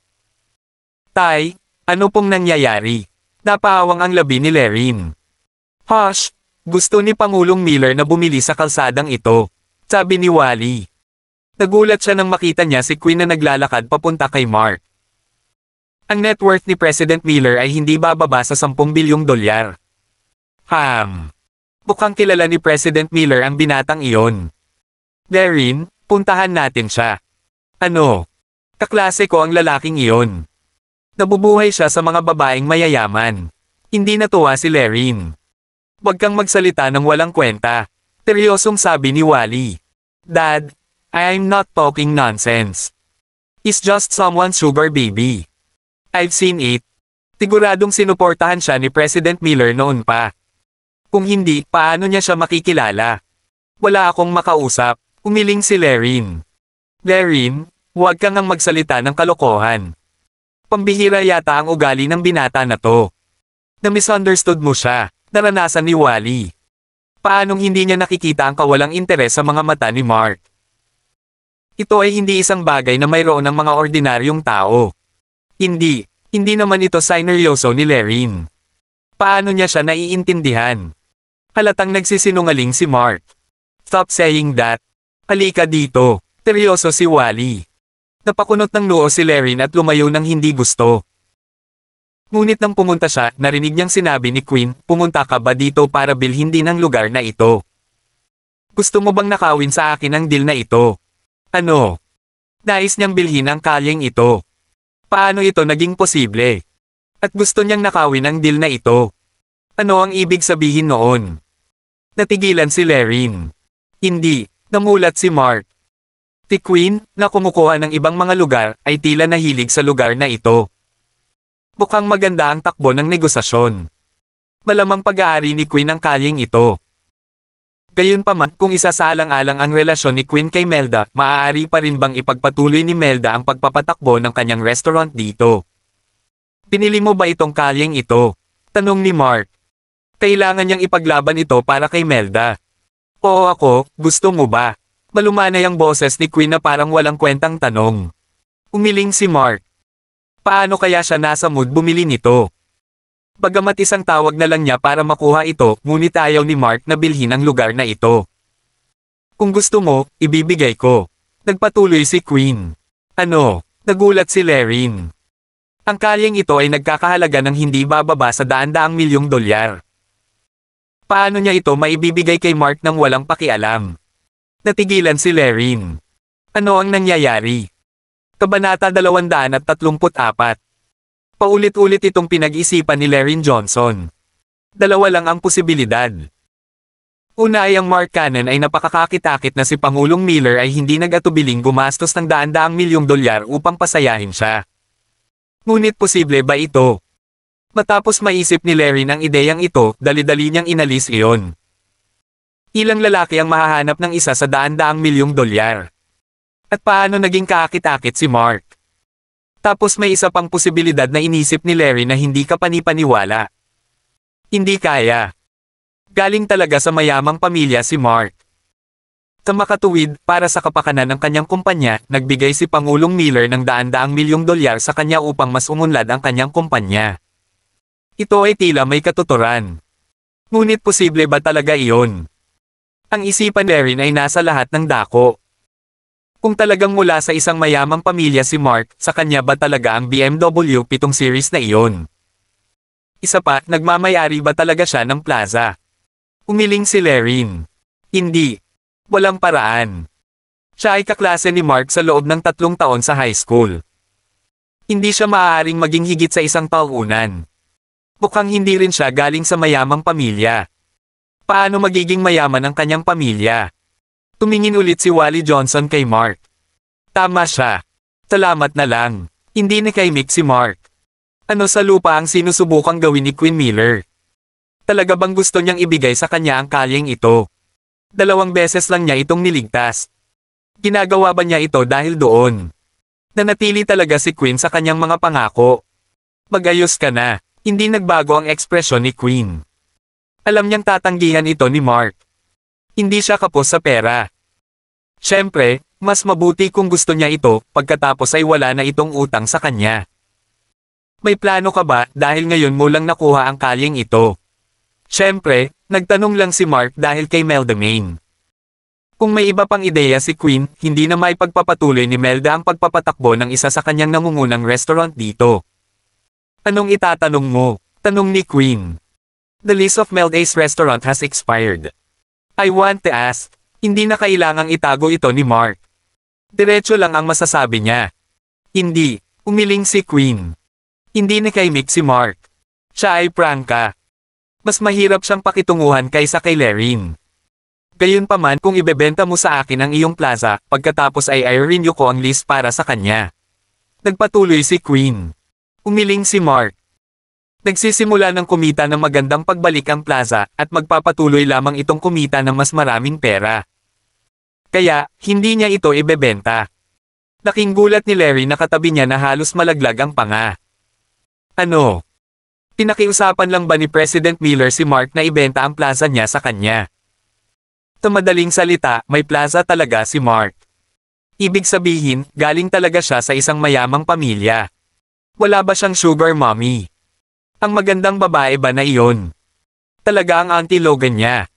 Tay, ano pong nangyayari? Napahawang ang labi ni Lorraine. Hush! Gusto ni Pangulong Miller na bumili sa kalsadang ito, sabi ni Wally. Nagulat siya nang makita niya si Queen na naglalakad papunta kay Mark. Ang net worth ni President Miller ay hindi bababa sa 10 bilyong dolyar. Mukhang kilala ni President Miller ang binatang iyon. Lorraine, puntahan natin siya. Ano? Kaklase ko ang lalaking iyon. Nabubuhay siya sa mga babaeng mayayaman. Hindi natuwa si Lorraine. Huwag kang magsalita ng walang kwenta. Seryosong sabi ni Wally. Dad, I'm not talking nonsense. He's just someone's sugar baby. I've seen it. Siguradong sinuportahan siya ni President Miller noon pa. Kung hindi, paano niya siya makikilala? Wala akong makausap, umiling si Lorraine. Lorraine, huwag kang ang magsalita ng kalokohan. Pambihira yata ang ugali ng binata na to. Na-misunderstood mo siya. Naranasan ni Wally. Paanong hindi niya nakikita ang kawalang interes sa mga mata ni Mark? Ito ay hindi isang bagay na mayroon ng mga ordinaryong tao. Hindi naman ito sineryoso ni Lorraine. Paano niya siya naiintindihan? Halatang nagsisinungaling si Mark. Stop saying that. Halika dito. Seryoso si Wally. Napakunot ng noo si Lorraine at lumayo ng hindi gusto. Ngunit nang pumunta siya, narinig niyang sinabi ni Queen, pumunta ka ba dito para bilhin din ang lugar na ito? Gusto mo bang nakawin sa akin ang deal na ito? Ano? Nais niyang bilhin ang kalyeng ito. Paano ito naging posible? At gusto niyang nakawin ang deal na ito. Ano ang ibig sabihin noon? Natigilan si Lorraine. Hindi, namulat si Mark. Si Queen, na kumukuha ng ibang mga lugar, ay tila nahilig sa lugar na ito. Mukhang maganda ang takbo ng negosasyon. Malamang pag-aari ni Queen ang kalyeng ito. Gayunpaman, kung isasalang-alang ang relasyon ni Queen kay Melda, maaari pa rin bang ipagpatuloy ni Melda ang pagpapatakbo ng kanyang restaurant dito? Pinili mo ba itong kalyeng ito? Tanong ni Mark. Kailangan niyang ipaglaban ito para kay Melda. Oo ako, gusto mo ba? Malumanay ang boses ni Queen na parang walang kwentang tanong. Umiling si Mark. Paano kaya siya nasa mood bumili nito? Bagamat isang tawag na lang niya para makuha ito, ngunit ayaw ni Mark na bilhin ang lugar na ito. Kung gusto mo, ibibigay ko. Nagpatuloy si Queen. Ano? Nagulat si Lorraine. Ang kalyeng ito ay nagkakahalaga ng hindi bababa sa daan-daang milyong dolyar. Paano niya ito maibibigay kay Mark nang walang pakialam? Natigilan si Lorraine. Ano ang nangyayari? Kabanata 234. Paulit-ulit itong pinag-isipan ni Larry Johnson. Dalawa lang ang posibilidad. Una ay ang Mark Cannon ay napakakakit-akit na si Pangulong Miller ay hindi nag-atubiling gumastos ng daan-daang milyong dolyar upang pasayahin siya. Ngunit posible ba ito? Matapos maisip ni Larry ng ideyang ito, dali-dali niyang inalis iyon. Ilang lalaki ang mahahanap ng isa sa daan-daang milyong dolyar? At paano naging kaakit-akit si Mark? Tapos may isa pang posibilidad na inisip ni Larry na hindi ka panipaniwala. Hindi kaya. Galing talaga sa mayamang pamilya si Mark. Sa makatuwid, para sa kapakanan ng kanyang kumpanya, nagbigay si Pangulong Miller ng daan-daang milyong dolyar sa kanya upang mas umunlad ang kanyang kumpanya. Ito ay tila may katuturan. Ngunit posible ba talaga iyon? Ang isipan ni Larry ay nasa lahat ng dako. Kung talagang mula sa isang mayamang pamilya si Mark, sa kanya ba talaga ang BMW 7 Series na iyon? Isa pa, nagmamayari ba talaga siya ng plaza? Umiling si Larry. Hindi. Walang paraan. Siya ay kaklase ni Mark sa loob ng 3 taon sa high school. Hindi siya maaaring maging higit sa isang taon. Mukhang hindi rin siya galing sa mayamang pamilya. Paano magiging mayaman ang kanyang pamilya? Tumingin ulit si Wally Johnson kay Mark. Tama siya. Salamat na lang. Hindi na kay Mick si Mark. Ano sa lupa ang sinusubukang gawin ni Queen Miller? Talaga bang gusto niyang ibigay sa kanya ang kalyeng ito? 2 beses lang niya itong niligtas. Ginagawa ba niya ito dahil doon? Nanatili talaga si Queen sa kanyang mga pangako. Magayos ka na. Hindi nagbago ang ekspresyon ni Queen. Alam niyang tatanggihan ito ni Mark. Hindi siya kapos sa pera. Siyempre, mas mabuti kung gusto niya ito, pagkatapos ay wala na itong utang sa kanya. May plano ka ba dahil ngayon mo lang nakuha ang kalyeng ito? Siyempre, nagtanong lang si Mark dahil kay Melda Main. Kung may iba pang ideya si Queen, hindi na maipagpapatuloy ni Melda ang pagpapatakbo ng isa sa kanyang nangungunang restaurant dito. Anong itatanong mo? Tanong ni Queen. The list of Melda's restaurant has expired. I want to ask, hindi na kailangang itago ito ni Mark. Diretso lang ang masasabi niya. Hindi, umiling si Queen. Hindi na kay Mick si Mark. Siya ay prangka. Mas mahirap siyang pakitunguhan kaysa kay Larry. Gayunpaman kung ibebenta mo sa akin ang iyong plaza, pagkatapos ay i-renew ko ang list para sa kanya. Nagpatuloy si Queen. Umiling si Mark. Nagsisimula ng kumita ng magandang pagbalik ang plaza, at magpapatuloy lamang itong kumita ng mas maraming pera. Kaya, hindi niya ito ibebenta. Laking gulat ni Larry na katabi niya na halos malaglag ang panga. Ano? Pinakiusapan lang ba ni President Miller si Mark na ibenta ang plaza niya sa kanya? Sa madaling salita, may plaza talaga si Mark. Ibig sabihin, galing talaga siya sa isang mayamang pamilya. Wala ba siyang sugar mommy? Ang magandang babae ba na iyon? Talaga ang Auntie Logan niya.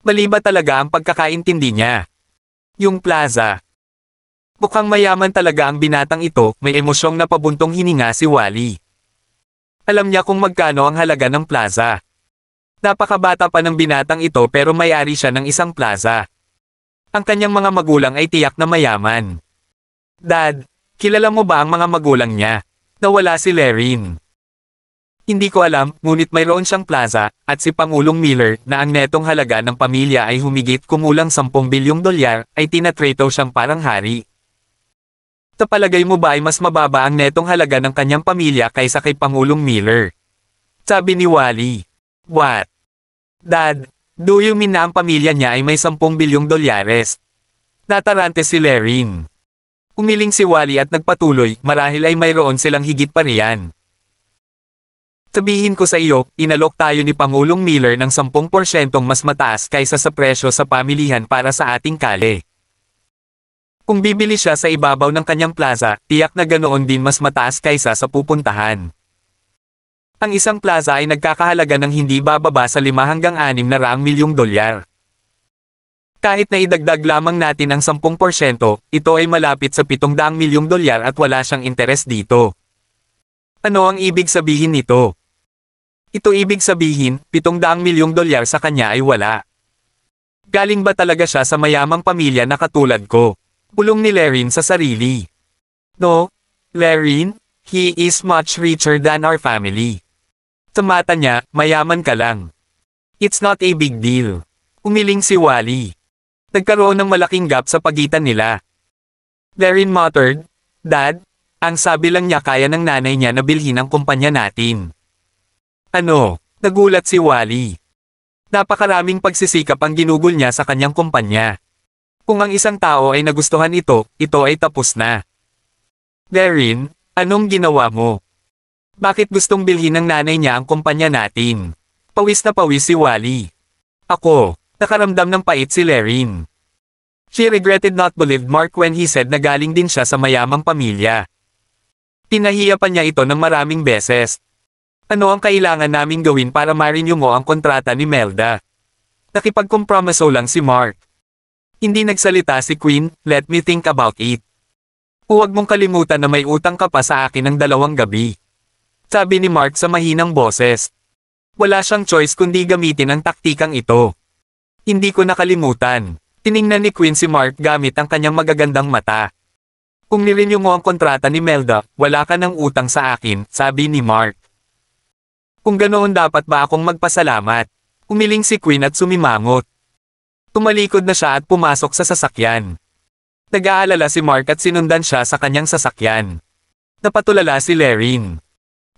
Mali ba talaga ang pagkakaintindi niya? Yung plaza. Mukhang mayaman talaga ang binatang ito, may emosyong napabuntong hininga si Wally. Alam niya kung magkano ang halaga ng plaza. Napakabata pa ng binatang ito pero may-ari siya ng isang plaza. Ang kanyang mga magulang ay tiyak na mayaman. Dad, kilala mo ba ang mga magulang niya? Nawala si Larry. Hindi ko alam, ngunit mayroon siyang plaza, at si Pangulong Miller, na ang netong halaga ng pamilya ay humigit kumulang 10 bilyong dolyar, ay tinatrato siyang parang hari. Sa palagay mo ba ay mas mababa ang netong halaga ng kanyang pamilya kaysa kay Pangulong Miller? Sabi ni Wally. What? Dad, do you mean na ang pamilya niya ay may 10 bilyong dolyares? Natarante si Larry. Umiling si Wally at nagpatuloy, marahil ay mayroon silang higit pa riyan. Sabihin ko sa iyo, inalok tayo ni Pangulong Miller ng 10% mas mataas kaysa sa presyo sa pamilihan para sa ating kale. Kung bibili siya sa ibabaw ng kanyang plaza, tiyak na ganoon din mas mataas kaysa sa pupuntahan. Ang isang plaza ay nagkakahalaga ng hindi bababa sa 5 hanggang 6 na raang milyong dolyar. Kahit na idagdag lamang natin ang 10%, ito ay malapit sa 700 milyong dolyar at wala siyang interes dito. Ano ang ibig sabihin nito? Ito ibig sabihin, 700 milyong dolyar sa kanya ay wala. Galing ba talaga siya sa mayamang pamilya na katulad ko? Bulong ni Lerin sa sarili. No, Lerin, he is much richer than our family. Sa mata niya, mayaman ka lang. It's not a big deal. Umiling si Wally. Nagkaroon ng malaking gap sa pagitan nila. Lerin muttered, Dad, ang sabi lang niya kaya ng nanay niya na bilhin ang kumpanya natin. Ano? Nagulat si Wally. Napakaraming pagsisikap ang ginugol niya sa kanyang kumpanya. Kung ang isang tao ay nagustuhan ito ay tapos na. Lerin, anong ginawa mo? Bakit gustong bilhin ng nanay niya ang kumpanya natin? Pawis na pawis si Wally. Ako, nakaramdam ng pait si Lerin. She regretted not believed Mark when he said na galing din siya sa mayamang pamilya. Pinahiya pa niya ito ng maraming beses. Ano ang kailangan naming gawin para ma-renew mo ang kontrata ni Melda? Nakipagkompromiso lang si Mark. Hindi nagsalita si Queen, let me think about it. Huwag mong kalimutan na may utang ka pa sa akin ng 2 gabi. Sabi ni Mark sa mahinang boses. Wala siyang choice kundi gamitin ang taktikang ito. Hindi ko nakalimutan. Tiningnan ni Queen si Mark gamit ang kanyang magagandang mata. Kung nirenew mo ang kontrata ni Melda, wala ka ng utang sa akin, sabi ni Mark. Kung ganoon dapat ba akong magpasalamat? Umiling si Queen at sumimangot. Tumalikod na siya at pumasok sa sasakyan. Nag-aalala si Mark at sinundan siya sa kanyang sasakyan. Napatulala si Lerin.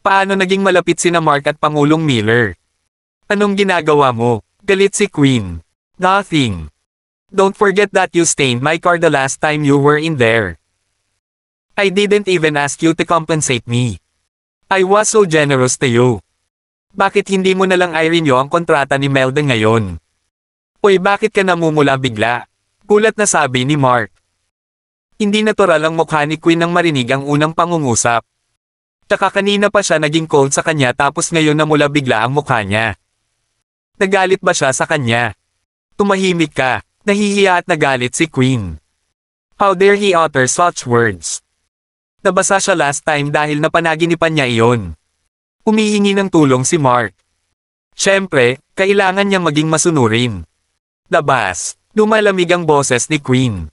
Paano naging malapit sina Mark at Pangulong Miller? Anong ginagawa mo? Galit si Queen. Nothing. Don't forget that you stained my car the last time you were in there. I didn't even ask you to compensate me. I was so generous to you. Bakit hindi mo na lang i-renew ang kontrata ni Melda ngayon? Uy, bakit ka namumula bigla? Gulat na sabi ni Mark. Hindi natural ang mukha ni Queen nang marinig ang unang pangungusap. Tsaka kanina pa siya naging cold sa kanya tapos ngayon namula bigla ang mukha niya. Nagalit ba siya sa kanya? Tumahimik ka. Nahihiya at nagalit si Queen. How dare he utter such words? Nabasa siya last time dahil napanaginipan niya iyon. Humihingi ng tulong si Mark. Siyempre, kailangan niyang maging masunurin. Labas, lumalamig ang boses ni Queen.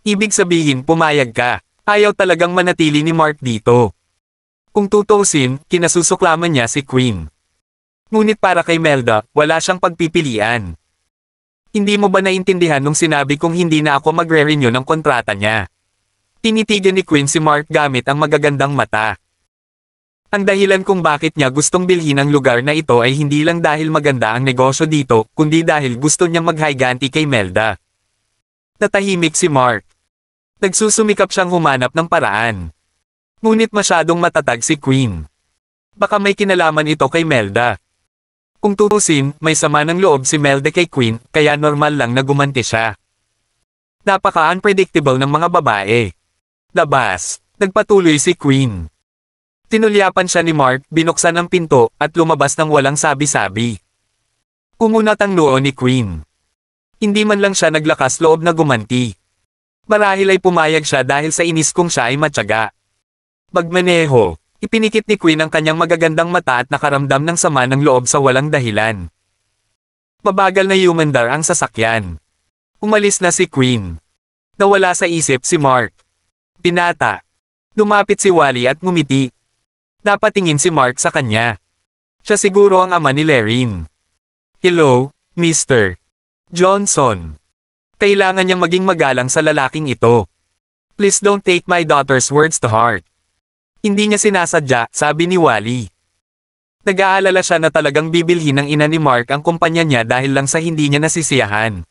Ibig sabihin pumayag ka, ayaw talagang manatili ni Mark dito. Kung tutuusin, kinasusuklaman niya si Queen. Ngunit para kay Melda, wala siyang pagpipilian. Hindi mo ba naintindihan nung sinabi kong hindi na ako magre-renew ng kontrata niya? Tinitigan ni Queen si Mark gamit ang magagandang mata. Ang dahilan kung bakit niya gustong bilhin ang lugar na ito ay hindi lang dahil maganda ang negosyo dito, kundi dahil gusto niyang maghiganti kay Melda. Natahimik si Mark. Nagsusumikap siyang humanap ng paraan. Ngunit masyadong matatag si Queen. Baka may kinalaman ito kay Melda. Kung tutusin, may sama ng loob si Melda kay Queen, kaya normal lang na gumanti siya. Napaka-unpredictable ng mga babae. Labas, nagpatuloy si Queen. Tinulyapan siya ni Mark, binuksan ang pinto, at lumabas ng walang sabi-sabi. Umunat ang noo ni Queen. Hindi man lang siya naglakas loob na gumanti. Marahil ay pumayag siya dahil sa inis kung siya ay matyaga. Magmaneho. Ipinikit ni Queen ang kanyang magagandang mata at nakaramdam ng sama ng loob sa walang dahilan. Mabagal na humandar ang sasakyan. Umalis na si Queen. Nawala sa isip si Mark. Pinata. Lumapit si Wally at ngumiti. Napatingin si Mark sa kanya. Siya siguro ang ama ni Lerin. Hello, Mr. Johnson. Kailangan niyang maging magalang sa lalaking ito. Please don't take my daughter's words to heart. Hindi niya sinasadya, sabi ni Wally. Nag-aalala siya na talagang bibilhin ng ina ni Mark ang kumpanya niya dahil lang sa hindi niya nasisiyahan.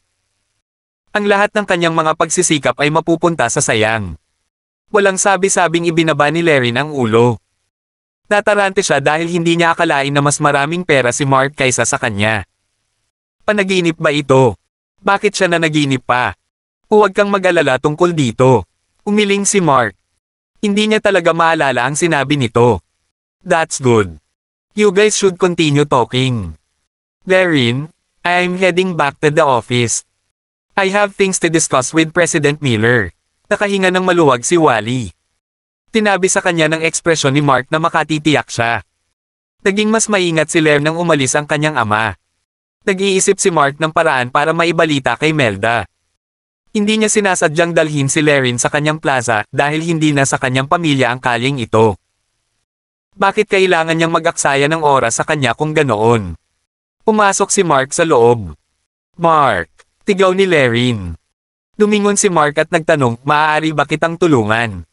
Ang lahat ng kanyang mga pagsisikap ay mapupunta sa sayang. Walang sabi-sabing ibinaba ni Lerin ang ulo. Natarante siya dahil hindi niya akalain na mas maraming pera si Mark kaysa sa kanya. Panaginip ba ito? Bakit siya nanaginip pa? Huwag kang mag-alala tungkol dito. Umiling si Mark. Hindi niya talaga maalala ang sinabi nito. That's good. You guys should continue talking. Lerin, I'm heading back to the office. I have things to discuss with President Miller. Nakahinga ng maluwag si Wally. Tinabi sa kanya ng ekspresyon ni Mark na makatitiyak siya. Naging mas maingat si Ler nang umalis ang kanyang ama. Nag-iisip si Mark ng paraan para maibalita kay Melda. Hindi niya sinasadyang dalhin si Lerin sa kanyang plaza dahil hindi na sa kanyang pamilya ang kaling ito. Bakit kailangan niyang mag-aksaya ng oras sa kanya kung ganoon? Pumasok si Mark sa loob. Mark, tigaw ni Lerin. Lumingon si Mark at nagtanong, maaari ba kitang tulungan?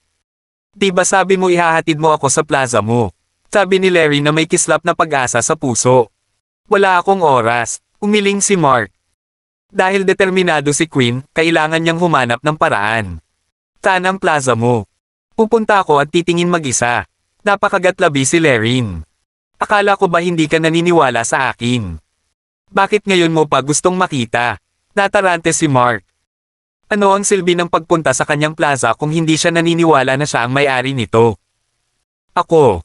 Diba sabi mo ihahatid mo ako sa plaza mo? Sabi ni Lerin na may kislap na pag-asa sa puso. Wala akong oras, umiling si Mark. Dahil determinado si Queen, kailangan niyang humanap ng paraan. Saan ang plaza mo? Pupunta ako at titingin mag-isa. Napakagatlabi si Lerin. Akala ko ba hindi ka naniniwala sa akin? Bakit ngayon mo pa gustong makita? Natarante si Mark. Ano ang silbi ng pagpunta sa kanyang plaza kung hindi siya naniniwala na siya ang may-ari nito? Ako.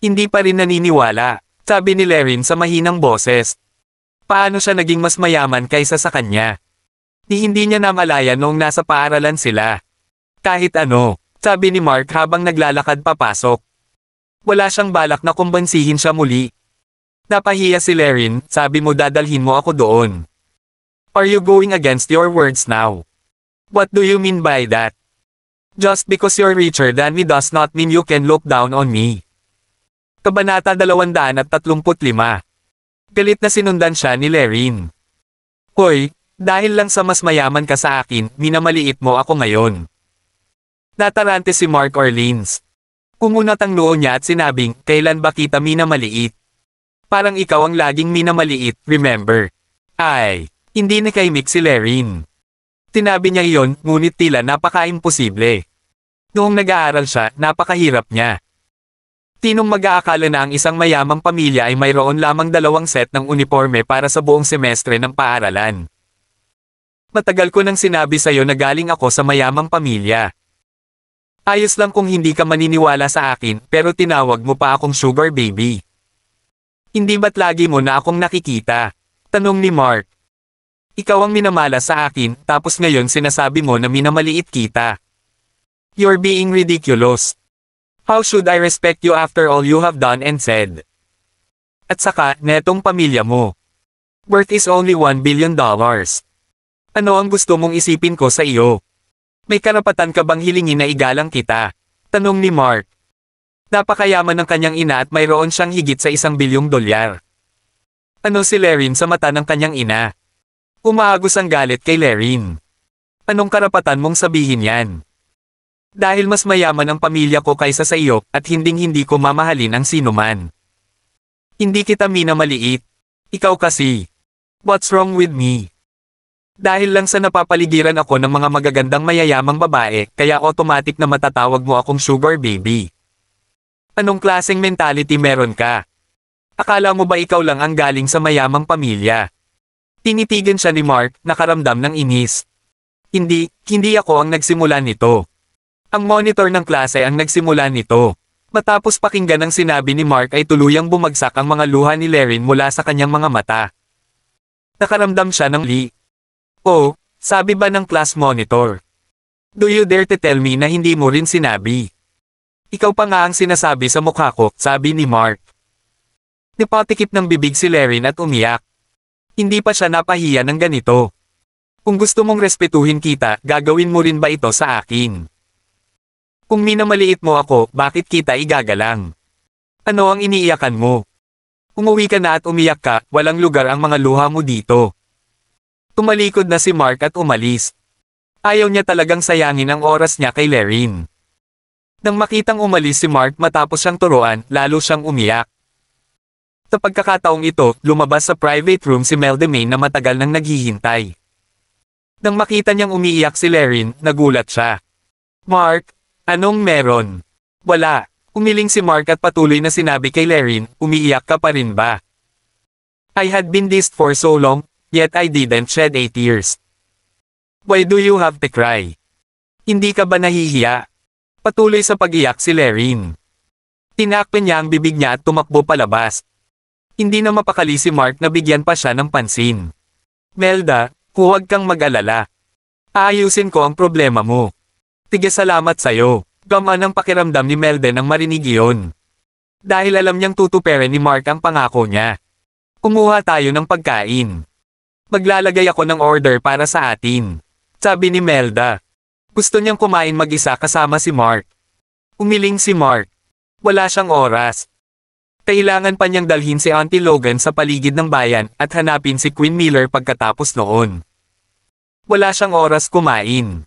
Hindi pa rin naniniwala, sabi ni Lerin sa mahinang boses. Paano siya naging mas mayaman kaysa sa kanya? Hindi niya namalayan noong nasa paaralan sila. Kahit ano, sabi ni Mark habang naglalakad papasok. Wala siyang balak na kumbansihin siya muli. Napahiya si Lerin, sabi mo dadalhin mo ako doon. Are you going against your words now? What do you mean by that? Just because you're richer than me does not mean you can look down on me. Kabanata 235. Galit na sinundan siya ni Lerin. Hoy, dahil lang sa mas mayaman ka sa akin, minamaliit mo ako ngayon. Natarante si Mark Orleans. Kumunat ang noo niya at sinabing, kailan ba kita minamaliit? Parang ikaw ang laging minamaliit, remember? Ay, hindi nakaimik si Lerin. Tinabi niya iyon, ngunit tila napaka-imposible. Noong nag-aaral siya, napakahirap niya. Tinong mag-aakala na ang isang mayamang pamilya ay mayroon lamang 2 set ng uniforme para sa buong semestre ng paaralan. Matagal ko nang sinabi sa'yo na galing ako sa mayamang pamilya. Ayos lang kung hindi ka maniniwala sa akin pero tinawag mo pa akong sugar baby. Hindi ba't lagi mo na akong nakikita? Tanong ni Mark. Ikaw ang minamala sa akin tapos ngayon sinasabi mo na minamaliit kita. You're being ridiculous. How should I respect you after all you have done and said? At saka, netong pamilya mo. Worth is only $1 billion. Ano ang gusto mong isipin ko sa iyo? May karapatan ka bang hilingin na igalang kita? Tanong ni Mark. Napakayaman ng kanyang ina at mayroon siyang higit sa $1 bilyong. Ano si Lerin sa mata ng kanyang ina? Umaagos ang galit kay Lerin. Anong karapatan mong sabihin yan? Dahil mas mayaman ang pamilya ko kaysa sa iyo, at hinding-hindi ko mamahalin ang sinuman. Hindi kita minamaliit. Ikaw kasi. What's wrong with me? Dahil lang sa napapaligiran ako ng mga magagandang mayayamang babae, kaya automatic na matatawag mo akong sugar baby. Anong klaseng mentality meron ka? Akala mo ba ikaw lang ang galing sa mayamang pamilya? Tinitigan siya ni Mark, nakaramdam ng inis. Hindi ako ang nagsimula nito. Ang monitor ng klase ang nagsimula nito. Matapos pakinggan ang sinabi ni Mark ay tuluyang bumagsak ang mga luha ni Lerin mula sa kanyang mga mata. Nakaramdam siya ng li. Oh, sabi ba ng class monitor? Do you dare to tell me na hindi mo rin sinabi? Ikaw pa nga ang sinasabi sa mukha ko, sabi ni Mark. Nipatikip ng bibig si Lerin at umiyak. Hindi pa siya napahiya ng ganito. Kung gusto mong respetuhin kita, gagawin mo rin ba ito sa akin? Kung minamaliit mo ako, bakit kita igagalang? Ano ang iniiyakan mo? Umuwi ka na at umiyak ka, walang lugar ang mga luha mo dito. Tumalikod na si Mark at umalis. Ayaw niya talagang sayangin ang oras niya kay Lerin. Nang makitang umalis si Mark matapos siyang turuan, lalo siyang umiyak. Sa pagkakataong ito, lumabas sa private room si Meldemain na matagal nang naghihintay. Nang makita niyang umiiyak si Lerin, nagulat siya. Mark, anong meron? Wala. Umiling si Mark at patuloy na sinabi kay Lerin, umiiyak ka pa rin ba? I had been this for so long, yet I didn't shed a tears. Why do you have to cry? Hindi ka ba nahihiya? Patuloy sa pag-iyak si Lerin. Tinakpan niya ang bibig niya at tumakbo palabas. Hindi na mapakali si Mark na bigyan pa siya ng pansin. Melda, huwag kang mag-alala. Aayusin ko ang problema mo. Tigasalamat sa'yo. Gaman ang pakiramdam ni Melda nang marinig iyon. Dahil alam niyang tutuperin ni Mark ang pangako niya. Kumuha tayo ng pagkain. Maglalagay ako ng order para sa atin. Sabi ni Melda. Gusto niyang kumain mag-isa kasama si Mark. Umiling si Mark. Wala siyang oras. Kailangan pa niyang dalhin si Auntie Logan sa paligid ng bayan at hanapin si Queen Miller pagkatapos noon. Wala siyang oras kumain.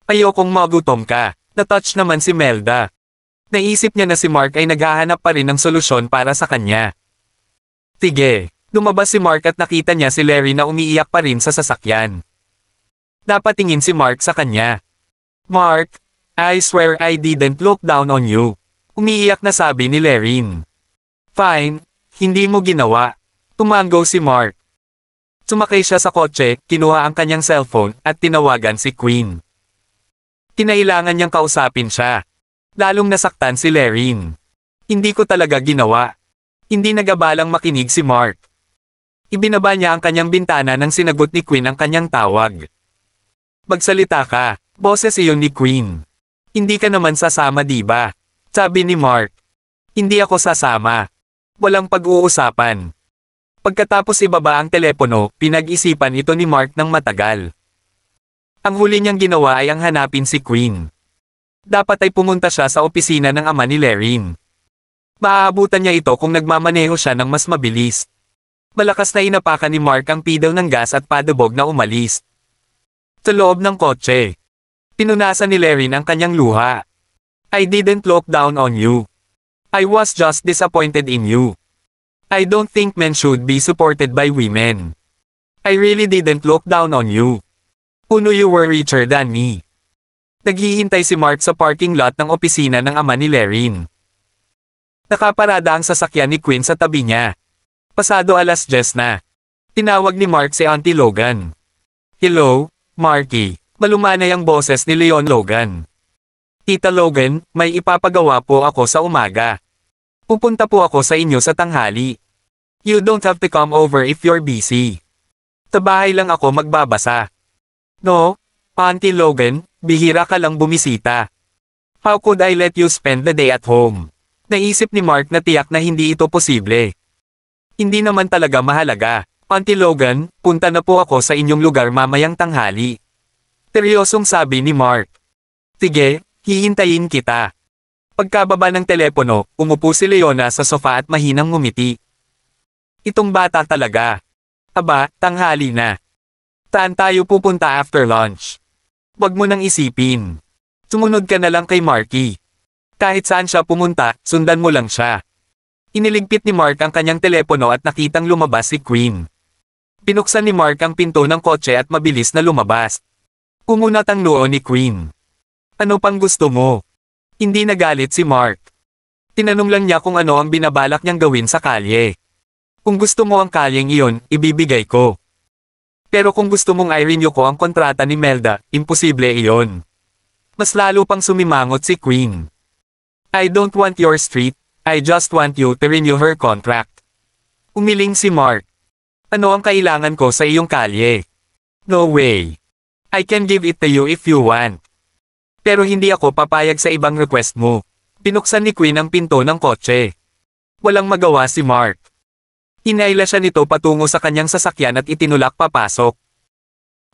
Ayokong magutom ka. Na-touch naman si Melda. Naisip niya na si Mark ay naghahanap pa rin ng solusyon para sa kanya. Sige, lumabas si Mark at nakita niya si Larry na umiiyak pa rin sa sasakyan. Napatingin si Mark sa kanya. Mark, I swear I didn't look down on you. Umiiyak na sabi ni Larry. Fine, hindi mo ginawa. Tumango si Mark. Sumakay siya sa kotse, kinuha ang kanyang cellphone at tinawagan si Queen. Kinailangan niyang kausapin siya. Lalong nasaktan si Larry. Hindi ko talaga ginawa. Hindi nagabalang makinig si Mark. Ibinaba niya ang kanyang bintana nang sinagot ni Queen ang kanyang tawag. Magsalita ka, boses iyon ni Queen. Hindi ka naman sasama diba? Sabi ni Mark. Hindi ako sasama. Walang pag-uusapan. Pagkatapos ibaba ang telepono, pinag-isipan ito ni Mark ng matagal. Ang huli niyang ginawa ay ang hanapin si Queen. Dapat ay pumunta siya sa opisina ng ama ni Larry. Maaabutan niya ito kung nagmamaneho siya ng mas mabilis. Malakas na inapakan ni Mark ang pedal ng gas at padabog na umalis. Sa loob ng kotse, pinunasan ni Larry ang kanyang luha. I didn't look down on you. I was just disappointed in you. I don't think men should be supported by women. I really didn't look down on you. Who knew you were richer than me? Naghihintay si Mark sa parking lot ng opisina ng ama ni Larry. Nakaparada ang sasakyan ni Queen sa tabi niya. Pasado 10:00 na. Tinawag ni Mark si Auntie Logan. Hello, Marky. Malumanay ang boses ni Leon Logan. Tita Logan, may ipapagawa po ako sa umaga. Pupunta po ako sa inyo sa tanghali. You don't have to come over if you're busy. Sa bahay lang ako magbabasa. No, Auntie Logan, bihira ka lang bumisita. How could I let you spend the day at home? Naisip ni Mark na tiyak na hindi ito posible. Hindi naman talaga mahalaga. Auntie Logan, punta na po ako sa inyong lugar mamayang tanghali. Seryosong sabi ni Mark. Sige, hihintayin kita. Pagkababa ng telepono, umupo si Leona sa sofa at mahinang ngumiti. Itong bata talaga. Aba, tanghali na. Saan tayo pupunta after lunch? Wag mo nang isipin. Sumunod ka na lang kay Marky. Kahit saan siya pumunta, sundan mo lang siya. Iniligpit ni Mark ang kanyang telepono at nakitang lumabas si Queen. Pinuksan ni Mark ang pinto ng kotse at mabilis na lumabas. Kumunat ang noo ni Queen. Ano pang gusto mo? Hindi nagalit si Mark. Tinanong lang niya kung ano ang binabalak niyang gawin sa kalye. Kung gusto mo ang kalyeng iyon, ibibigay ko. Pero kung gusto mong i-renew ko ang kontrata ni Melda, imposible iyon. Mas lalo pang sumimangot si Queen. I don't want your street, I just want you to renew her contract. Umiling si Mark. Ano ang kailangan ko sa iyong kalye? No way. I can give it to you if you want. Pero hindi ako papayag sa ibang request mo. Pinuksan ni Queen ang pinto ng kotse. Walang magawa si Mark. Hinaila siya nito patungo sa kanyang sasakyan at itinulak papasok.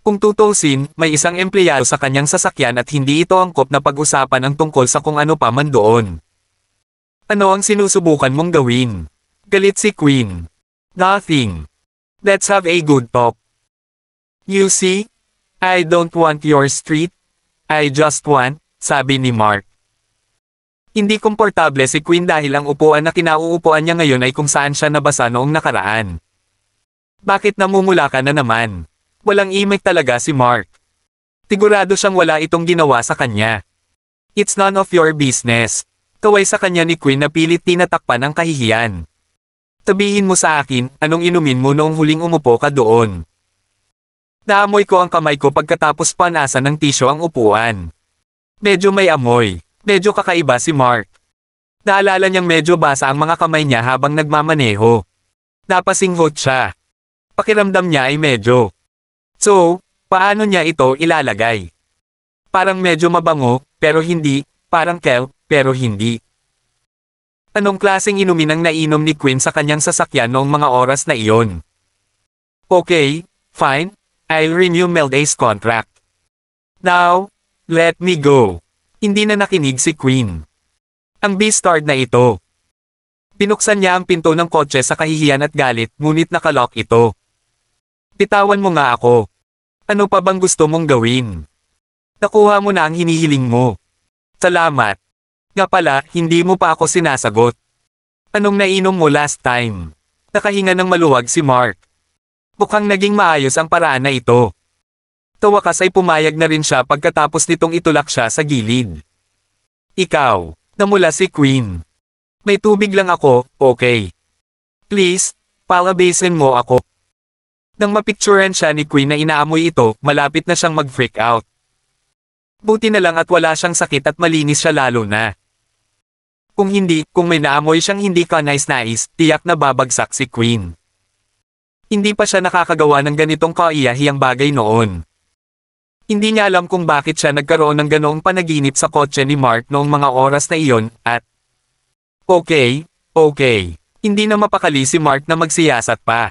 Kung tutusin, may isang empleyado sa kanyang sasakyan at hindi ito angkop na pag-usapan ang tungkol sa kung ano pa man doon. Ano ang sinusubukan mong gawin? Galit si Queen. Nothing. Let's have a good talk. You see? I don't want your street. I just want, sabi ni Mark. Hindi komportable si Queen dahil ang upuan na kinauupuan niya ngayon ay kung saan siya nabasa noong nakaraan. Bakit namumula ka na naman? Walang imik talaga si Mark. Sigurado siyang wala itong ginawa sa kanya. It's none of your business. Kaway sa kanya ni Queen na pilit tinatakpan ang kahihiyan. Sabihin mo sa akin, anong inumin mo noong huling umupo ka doon? Naamoy ko ang kamay ko pagkatapos panasan ng tisyo ang upuan. Medyo may amoy. Medyo kakaiba si Mark. Naalala niyang medyo basa ang mga kamay niya habang nagmamaneho. Napasinghot siya. Pakiramdam niya ay medyo. So, paano niya ito ilalagay? Parang medyo mabango, pero hindi, parang kel, pero hindi. Anong klaseng inumin ang nainom ni Queen sa kanyang sasakyan noong mga oras na iyon? Okay, fine, I'll renew Melda's contract. Now, let me go. Hindi na nakinig si Queen. Ang Beastard na ito. Pinuksan niya ang pinto ng kotse sa kahihiyan at galit, ngunit nakalock ito. Bitawan mo nga ako. Ano pa bang gusto mong gawin? Nakuha mo na ang hinihiling mo. Salamat. Nga pala, hindi mo pa ako sinasagot. Anong nainom mo last time? Nakahinga ng maluwag si Mark. Mukhang naging maayos ang paraan na ito. Sa wakas ay pumayag na rin siya pagkatapos nitong itulak siya sa gilid. Ikaw, namula si Queen. May tubig lang ako, okay. Please, palabasin mo ako. Nang mapicturean siya ni Queen na inaamoy ito, malapit na siyang mag-freak out. Buti na lang at wala siyang sakit at malinis siya lalo na. Kung may naamoy siyang hindi ka nais-nais, tiyak na babagsak si Queen. Hindi pa siya nakakagawa ng ganitong kaiyahiyang bagay noon. Hindi niya alam kung bakit siya nagkaroon ng ganoong panaginip sa kotse ni Mark noong mga oras na iyon, at okay. Hindi na mapakali si Mark na magsiyasat pa.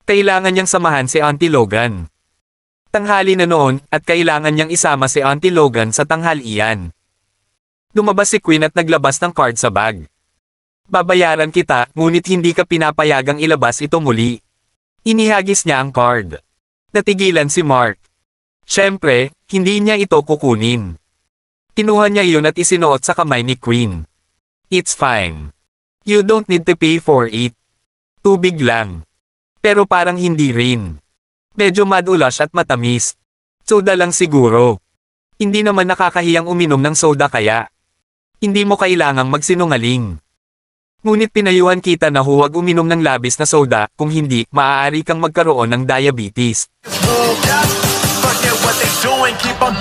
Kailangan niyang samahan si Auntie Logan. Tanghali na noon, at kailangan niyang isama si Auntie Logan sa tanghalian. Lumabas si Queen at naglabas ng card sa bag. Babayaran kita, ngunit hindi ka pinapayagang ilabas ito muli. Inihagis niya ang card. Natigilan si Mark. Siyempre, hindi niya ito kukunin. Kinuha niya iyon at isinuot sa kamay ni Queen. It's fine. You don't need to pay for it. Tubig lang. Pero parang hindi rin. Medyo madulas at matamis. Soda lang siguro. Hindi naman nakakahiyang uminom ng soda kaya. Hindi mo kailangang magsinungaling. Ngunit pinayuhan kita na huwag uminom ng labis na soda, kung hindi, maaari kang magkaroon ng diabetes. Forget what they doing, keep on